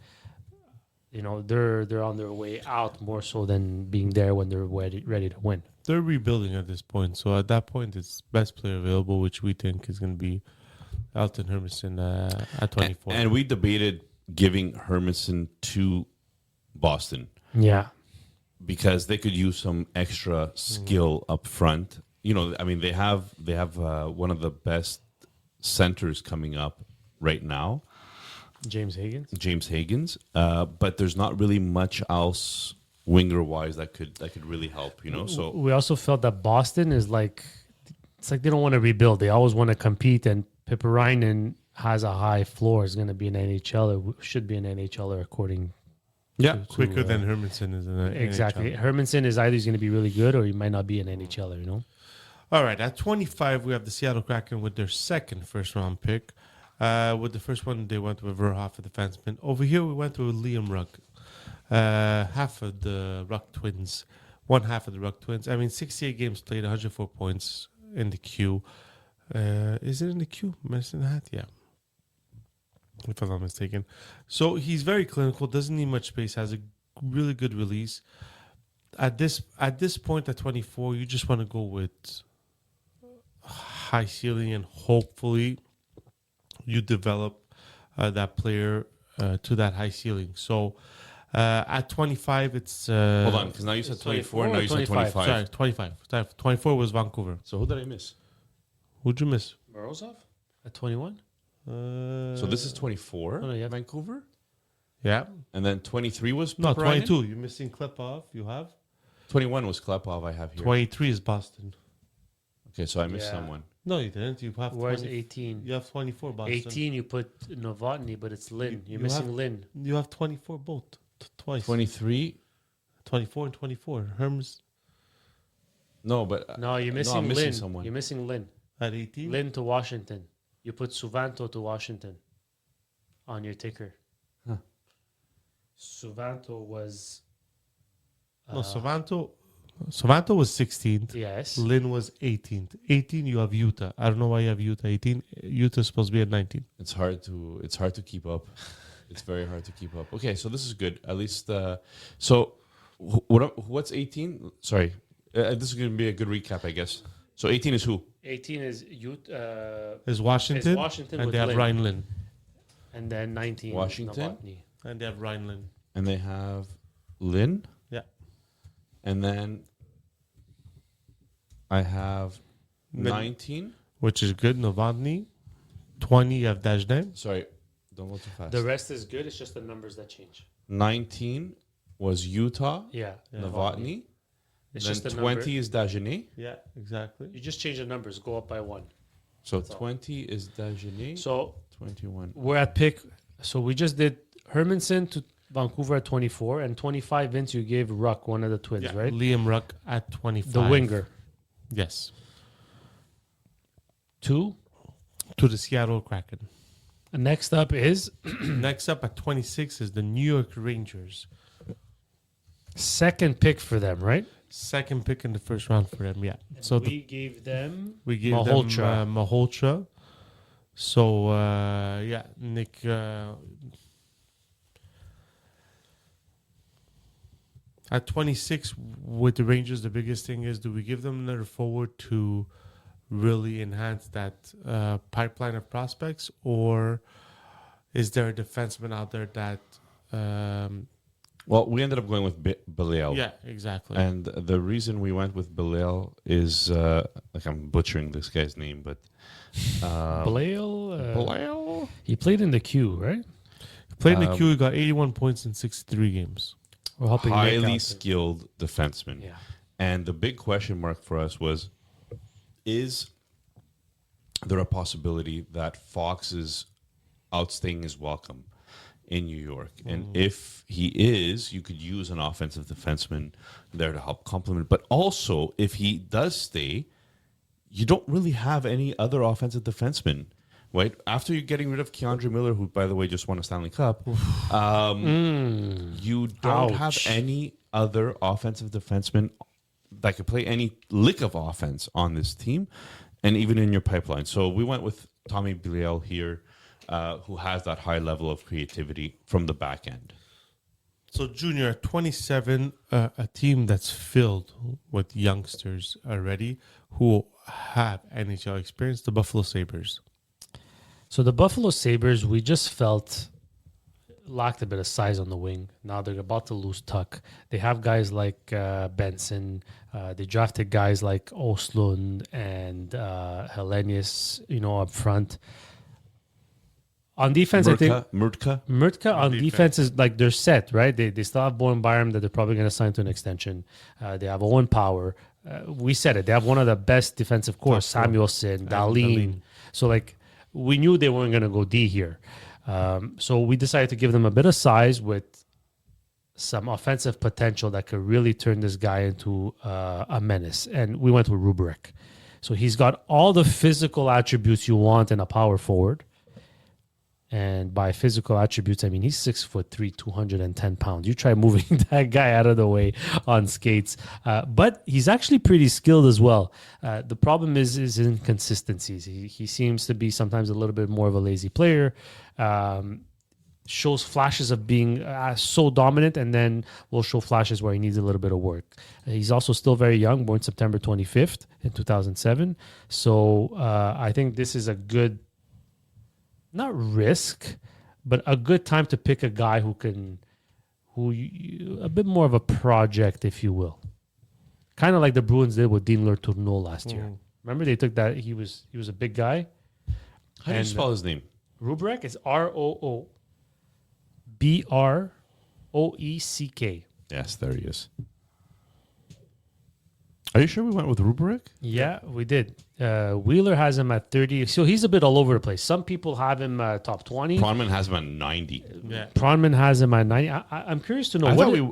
you know, they're on their way out more so than being there when they're ready to win. They're rebuilding at this point. So at that point, it's best player available, which we think is going to be Elton Hermanson at 24. And we debated giving Hermanson to Boston. Yeah. Because they could use some extra skill up front. You know, I mean, they have one of the best centers coming up right now. James Higgins. But there's not really much else winger-wise that could really help, you know? So we also felt that Boston is like, it's like they don't want to rebuild. They always want to compete, and Piparainen has a high floor, is going to be an NHLer, should be an NHLer according quicker than Hermanson is in the exactly. NHL. Hermanson is either he's going to be really good or he might not be an NHLer, you know? All right, at 25, we have the Seattle Kraken with their second first-round pick. With the first one, they went with Verhoff, a defenseman. Over here, we went with Liam Ruck. Half of the Ruck twins. One half of the Ruck twins. I mean, 68 games played, 104 points in the queue. Is it in the queue? Medicine Hat? Yeah. If I'm not mistaken. So he's very clinical, doesn't need much space, has a really good release. At this point, at 24, you just want to go with high ceiling, and hopefully you develop that player to that high ceiling. So at 25, it's... hold on, because now you said 24, and now you said 25. Sorry, 25. Sorry, 24 was Vancouver. So who did I miss? Who'd you miss? Morozov at 21? So this is 24, Oh, no, yeah. Vancouver? Yeah. And then 23 was No, Piparainen? 22. You're missing Klepov. You have? 21 was Klepov I have here. 23 is Boston. Okay, so I missed Yeah. someone. No, you didn't. You have Where's 20 18? You have 24 Boston. 18, you put Novotny, but it's Lynn. You're you missing have- Lynn. You have 24 both. Twice. 23? 24 and 24. Herms No, but... No, you're missing I'm missing Lynn. someone. You're missing Lynn. at 18. Lynn to Washington. You put Suvanto to Washington on your ticker. Huh. Suvanto was... No, Savanto was 16th. Yes. Lynn was 18th. 18, you have Utah. I don't know why you have Utah 18. Utah's supposed to be at 19. It's hard to keep up. It's very hard to keep up. Okay, so this is good. At least, so what's 18? Sorry, this is going to be a good recap, I guess. So 18 is who? 18 is Utah, Is Washington, Is Washington and with they have Lynn. Ryan Lynn. and then 19 Washington? Novotny. And they have Ryan Lynn. And they have Lynn, Yeah. and then I have Then- 19. Which is good. Novotny. 20, you have Dashdan. Sorry, don't go too fast. The rest is good. It's just the numbers that change. 19 was Utah, Yeah. Novotny. It's Then just the 20 number. is Dagenet. Yeah, exactly. You just change the numbers. Go up by one. So That's all. 20 is Dagenet. So 21. we're at pick. So we just did Hermanson to Vancouver at 24, and 25, Vince, you gave Ruck, one of the twins, Yeah. right? Liam Ruck at 25. The winger. Yes. 2. To the Seattle Kraken. And next up is Next up at 26 is the New York Rangers. second pick for them, right? Second pick in the first round for them, yeah. So we gave them we gave Malhotra. them Malhotra. So, yeah, Nick... at 26, with the Rangers, the biggest thing is, do we give them another forward to really enhance that pipeline of prospects, or is there a defenseman out there that Well, we ended up going with Belial. Yeah, exactly. And the reason we went with Belial is, like I'm butchering this guy's name, but Blale, Belial? he played in the Q, right? Played in the Q, he got 81 points in 63 games. We're helping Nick Highly out. skilled defenseman. Yeah. And the big question mark for us was, is there a possibility that Fox is outstaying his welcome in New York? And if he is, you could use an offensive defenseman there to help complement. But also, if he does stay, you don't really have any other offensive defensemen, right? After you're getting rid of Keandre Miller, who, by the way, just won a Stanley Cup, you don't have Ouch. any other offensive defenseman that could play any lick of offense on this team and even in your pipeline. So we went with Tommy Belial here, who has that high level of creativity from the back end. So, Junior, at 27, a team that's filled with youngsters already who have NHL experience, the Buffalo Sabres. So the Buffalo Sabres, we just felt lacked a bit of size on the wing. Now they're about to lose Tuck. They have guys like Benson. They drafted guys like Oslund and Hellenius, up front. On defense, I think Murtka on defense is like they're set, right? They still have Bowen Byram that they're probably going to sign to an extension. They have Owen Power. We said it. They have one of the best defensive core, Samuelson, Dahlin. So, we knew they weren't going to go D here. So we decided to give them a bit of size with some offensive potential that could really turn this guy into a menace. And we went with Rubrick. So he's got all the physical attributes you want in a power forward. And by physical attributes, I mean he's 6'3", 210 pounds. You try moving that guy out of the way on skates, but he's actually pretty skilled as well. The problem is his inconsistencies. He seems to be sometimes a little bit more of a lazy player. Shows flashes of being so dominant, and then will show flashes where he needs a little bit of work. He's also still very young, born September 25th in 2007. So I think this is a good. Not risk, but a good time to pick a guy who a bit more of a project, if you will. Kind of like the Bruins did with Dean Letourneau last year. Remember they took that, he was a big guy. How do you spell his name? Rubrek is ROOBROECK. Yes, there he is. Are you sure we went with Rubrick? Yeah, we did. Wheeler has him at 30. So he's a bit all over the place. Some people have him top 20. Pronman has him at 90. Yeah. Pronman has him at 90. I'm curious to know.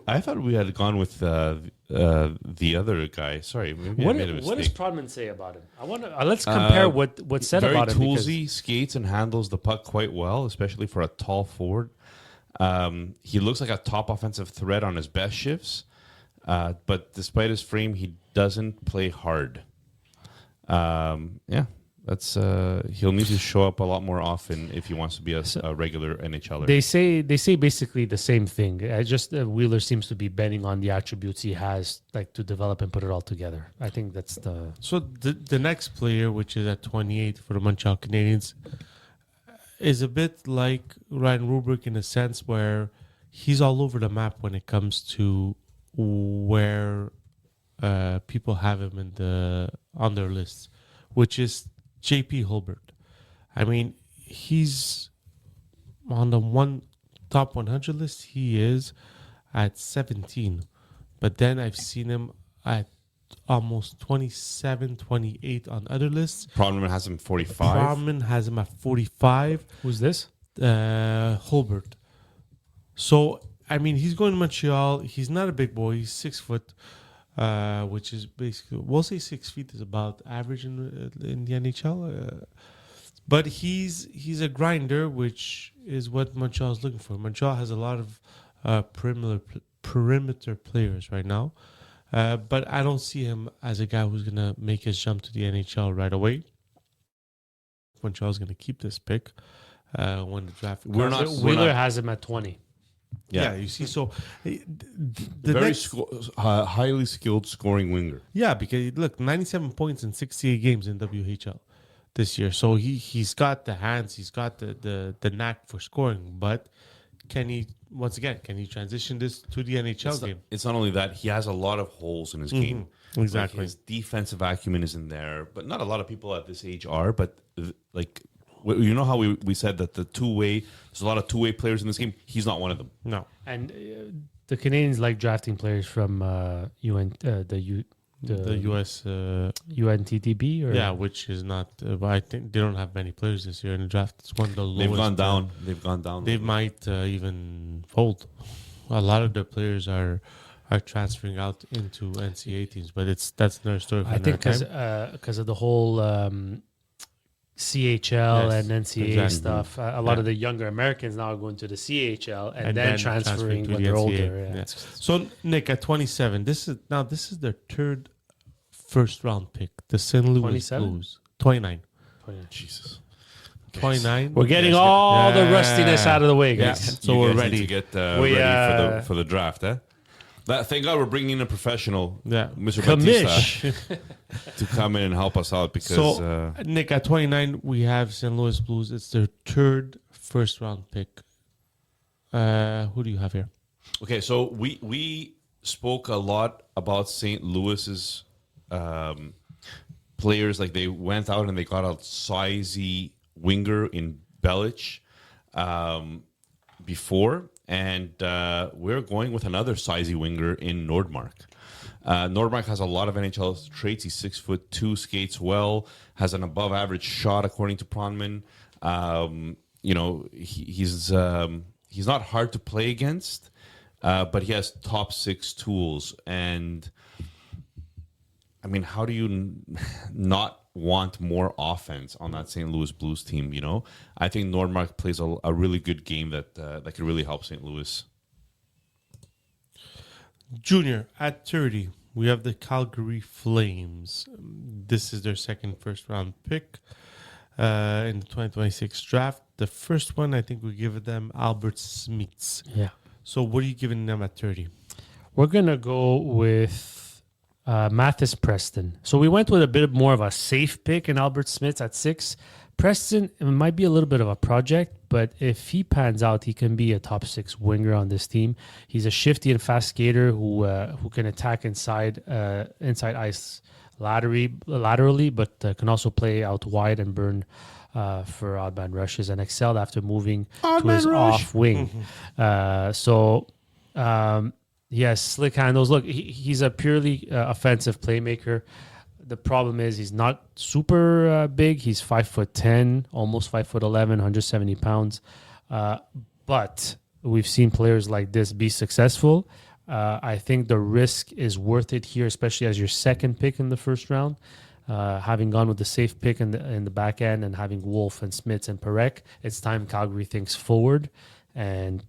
I thought we had gone with the other guy. Sorry, maybe I made a mistake. What does Pronman say about him? I want to let's compare what's said about him. Very toolsy, skates and handles the puck quite well, especially for a tall forward. He looks like a top offensive threat on his best shifts. But despite his frame, he doesn't play hard. That's he'll need to show up a lot more often if he wants to be a regular NHLer. They say basically the same thing. I just Wheeler seems to be betting on the attributes he has, to develop and put it all together. I think that's the. So the next player, which is at 28 for the Montreal Canadiens, is a bit like Ryan Rubrick in a sense where he's all over the map when it comes to where people have him on their lists, which is JP Hulbert. I mean, he's on the top 100 list. He is at 17, but then I've seen him at almost 27, 28 on other lists. Pronman has him 45. Pronman has him at 45. Who's this? Hulbert. So I mean, he's going to Montreal. He's not a big boy. He's 6 foot, which is basically, we'll say 6 feet is about average in the NHL. But he's a grinder, which is what Montreal is looking for. Montreal has a lot of perimeter players right now. But I don't see him as a guy who's going to make his jump to the NHL right away. Montreal's going to keep this pick when the draft. Wheeler has him at 20. Yeah, you see, so highly skilled scoring winger. Yeah, because look, 97 points in 68 games in WHL this year. So he's got the hands, he's got the knack for scoring, but can he transition this to the NHL game? It's not only that, he has a lot of holes in his game. Exactly. Like his defensive acumen isn't there, but not a lot of people at this age are. But like, you know how we said that there's a lot of two-way players in this game. He's not one of them. No. And the Canadians like drafting players from the US, UNTTB or which is not. I think they don't have many players this year in the draft. It's one of the lowest. They've gone down. They might even fold. A lot of the players are transferring out into NCAA teams, but that's another story. For I think because of the whole CHL Yes, and NCAA exactly. stuff, a lot of the younger Americans now are going to the CHL and then transferring to when the they're NCAA. older. Yeah. Yeah. So Nick, at 27, this is their third first round pick. The St. Louis 27? Blues. 29. Jesus. 29. We're getting all the rustiness out of the way, guys. Yeah. So we're ready. to get We, ready for the draft, eh? Thank God we're bringing in a professional, Mr. Batista, to come in and help us out because. Nick, at 29, we have St. Louis Blues. It's their third first round pick. Who do you have here? Okay, so we spoke a lot about St. Louis's players. Like they went out and they got a sizey winger in Belich before. And we're going with another sizey winger in Nordmark. Nordmark has a lot of NHL traits. He's 6'2", skates well, has an above-average shot according to Pronman. He's not hard to play against, but he has top 6 tools. And I mean, how do you not want more offense on that St. Louis Blues team? I think Nordmark plays a really good game that could really help St. Louis. Junior, at 30, we have the Calgary Flames. This is their second first round pick in the 2026 draft. The first one, I think we give them Albert Smits. Yeah. So what are you giving them at 30? We're going to go with Mathis Preston. So we went with a bit more of a safe pick in Albert Smits at 6. Preston, it might be a little bit of a project, but if he pans out, he can be a top 6 winger on this team. He's a shifty and fast skater who can attack inside ice laterally, but can also play out wide and burn for odd man rushes and excelled after moving to his off wing. He has slick handles. Look, he's a purely offensive playmaker. The problem is he's not super big. He's 5'10", almost 5'11", 170 pounds. But we've seen players like this be successful. I think the risk is worth it here, especially as your second pick in the first round. Having gone with the safe pick in the back end and having Wolf and Smits and Perek, it's time Calgary thinks forward. And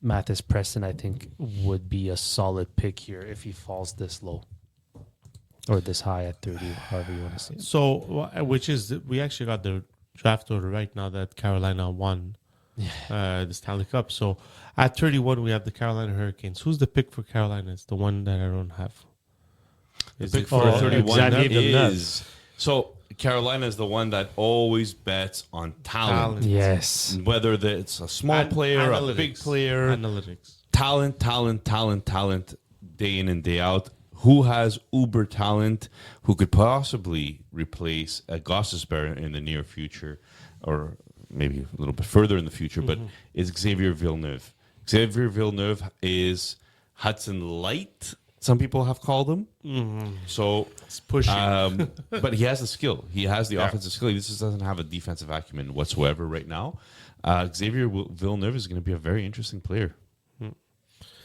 Mathis Preston, I think, would be a solid pick here if he falls this low or this high at 30, however you want to say it. So, we actually got the draft order right now that Carolina won the Stanley Cup. So, at 31, we have the Carolina Hurricanes. Who's the pick for Carolina? It's the one that I don't have. The pick for 31 is... So, Carolina is the one that always bets on talent. Yes. Whether it's a small player, a big player. Analytics. Talent, day in and day out. Who has uber talent who could possibly replace a Gostisbehere in the near future or maybe a little bit further in the future, but is Xavier Villeneuve. Xavier Villeneuve is Hudson Light, some people have called him. So It's pushing. but he has the skill. He has the offensive skill. He just doesn't have a defensive acumen whatsoever right now. Xavier Villeneuve is going to be a very interesting player.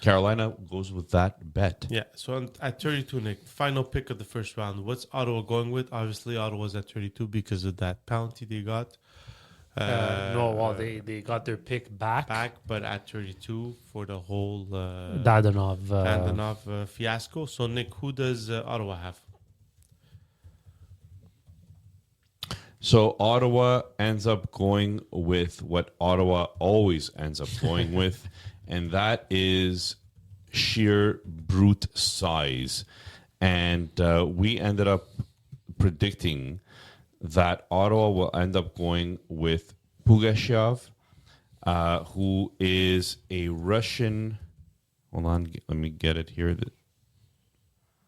Carolina goes with that bet. Yeah, so at 32, Nick, final pick of the first round. What's Ottawa going with? Obviously, Ottawa's at 32 because of that penalty they got. They got their pick back. But at 32 for the whole Dadonov. fiasco. So, Nick, who does Ottawa have? So Ottawa ends up going with what Ottawa always ends up going with, and that is sheer brute size. And we ended up predicting that Ottawa will end up going with Pugashev, who is a Russian. Hold on, let me get it here.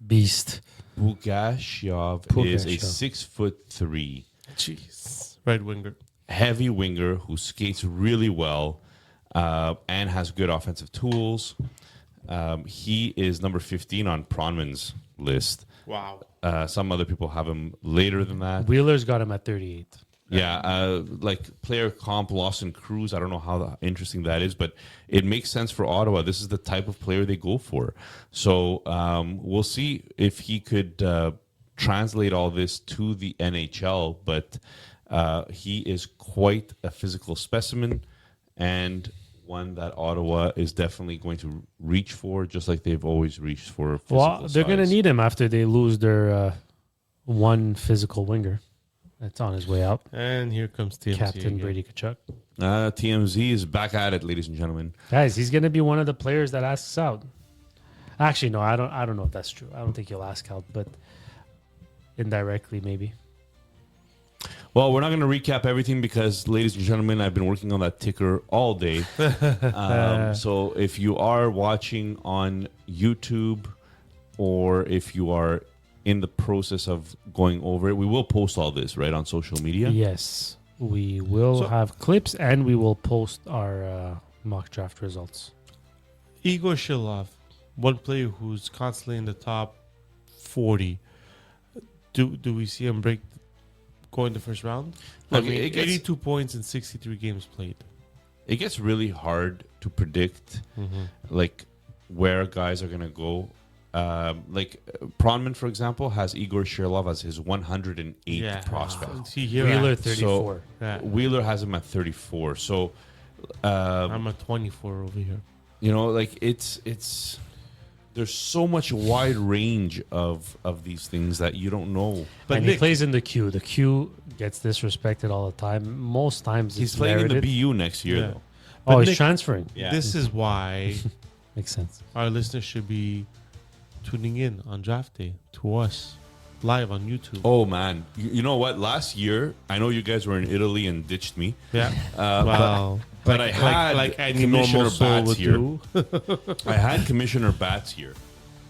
Beast. Pugashev is a 6'3" Jeez. Right winger. heavy winger who skates really well and has good offensive tools. He is number 15 on Pronman's list. Wow. Some other people have him later than that. Wheeler's got him at 38. Yeah, like player comp, Lawson Cruz. I don't know how interesting that is, but it makes sense for Ottawa. This is the type of player they go for. So we'll see if he could translate all this to the NHL. But he is quite a physical specimen and one that Ottawa is definitely going to reach for, just like they've always reached for. Well, they're going to need him after they lose their one physical winger. That's on his way out. And here comes TMZ Captain again. Brady Tkachuk. TMZ is back at it, ladies and gentlemen. Guys, he's going to be one of the players that asks out. Actually, no, I don't know if that's true. I don't think he'll ask out, but indirectly, maybe. Well, we're not going to recap everything because, ladies and gentlemen, I've been working on that ticker all day. So if you are watching on YouTube or if you are in the process of going over it, we will post all this, right, on social media? Yes, we will have clips and we will post our mock draft results. Igor Shilov, one player who's constantly in the top 40. Do we see him go in the first round? Look, I mean, it gets- 82 points in 63 games played. It gets really hard to predict, like, where guys are going to go. Like Pronman, for example, has Igor Shirlov as his 108th prospect. See here, Wheeler, So 34. Wheeler has him at 34. So, I'm at 24 over here. you know, like it's there's so much wide range of these things that you don't know. But he plays in the queue. The queue gets disrespected all the time. Most times He's it's playing in merited. the BU next year, Yeah. though. Oh, But he's Nick- transferring. Yeah. This is why Makes sense. our listeners should be tuning in on draft day to us live on YouTube. Oh man, you know what? Last year, I know you guys were in Italy and ditched me. Yeah. Wow. But I had like any Commissioner normal soul Bats would here. do. I had Commissioner Bats here.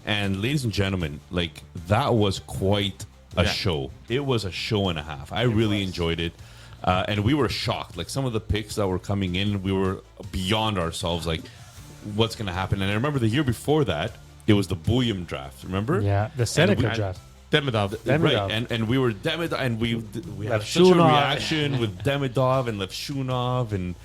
And ladies and gentlemen, like that was quite a show. It was a show and a half. I really enjoyed it. And we were shocked. Like some of the picks that were coming in, we were beyond ourselves. Like, what's going to happen? And I remember the year before that, it was the Bullion draft. Remember? Yeah, the Seneca we- draft. Demidov. Right, and we were Demidov, and we had such a Levshunov. reaction with Demidov and Levshunov, and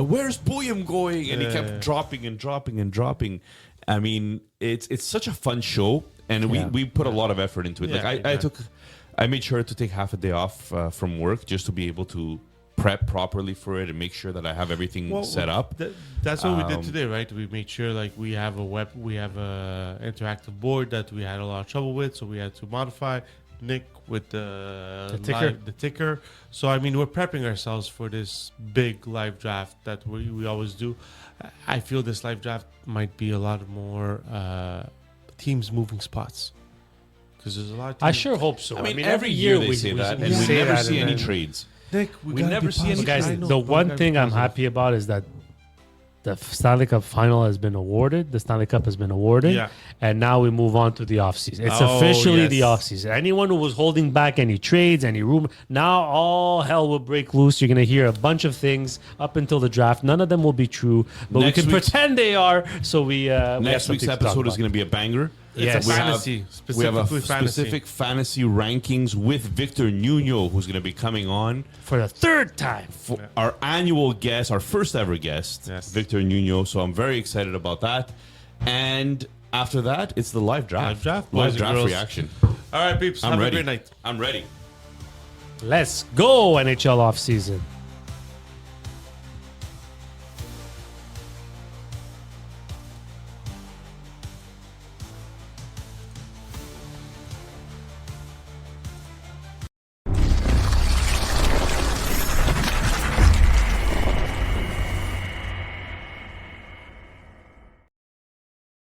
where's Bullion going? And he kept dropping and dropping and dropping. I mean, it's such a fun show, and we put a lot of effort into it. Yeah, Like I made sure to take half a day off from work just to be able to prep properly for it and make sure that I have everything set up. That's what we did today, right? We made sure like we have a interactive board that we had a lot of trouble with, so we had to modify. Nick with the ticker. So I mean, we're prepping ourselves for this big live draft that we always do. I feel this live draft might be a lot more teams moving spots because there's a lot of teams. I sure hope so. I mean, every year they say that, and we say never that see and any then- trades. Nick, we never see any Guys, I know, the one thing I'm happy about is that the Stanley Cup final has been awarded. The Stanley Cup has been awarded. Yeah. And now we move on to the offseason. It's Oh, officially yes. the offseason. Anyone who was holding back any trades, any rumor, now all hell will break loose. You're going to hear a bunch of things up until the draft. None of them will be true, but Next we can week's- pretend they are. So we have Next week's something to talk episode is about. going to be a banger. Yes. we Fantasy, we have a specifically fantasy. specific fantasy rankings with Victor Nuno, who's going to be coming on for the third time. for our annual guest, our first ever guest, Yes. Victor Nuno. So I'm very excited about that. And after that, it's the live draft. Live draft, boys and girls. reaction. All right, peeps. I'm have ready. a great night. I'm ready. Let's go, NHL offseason.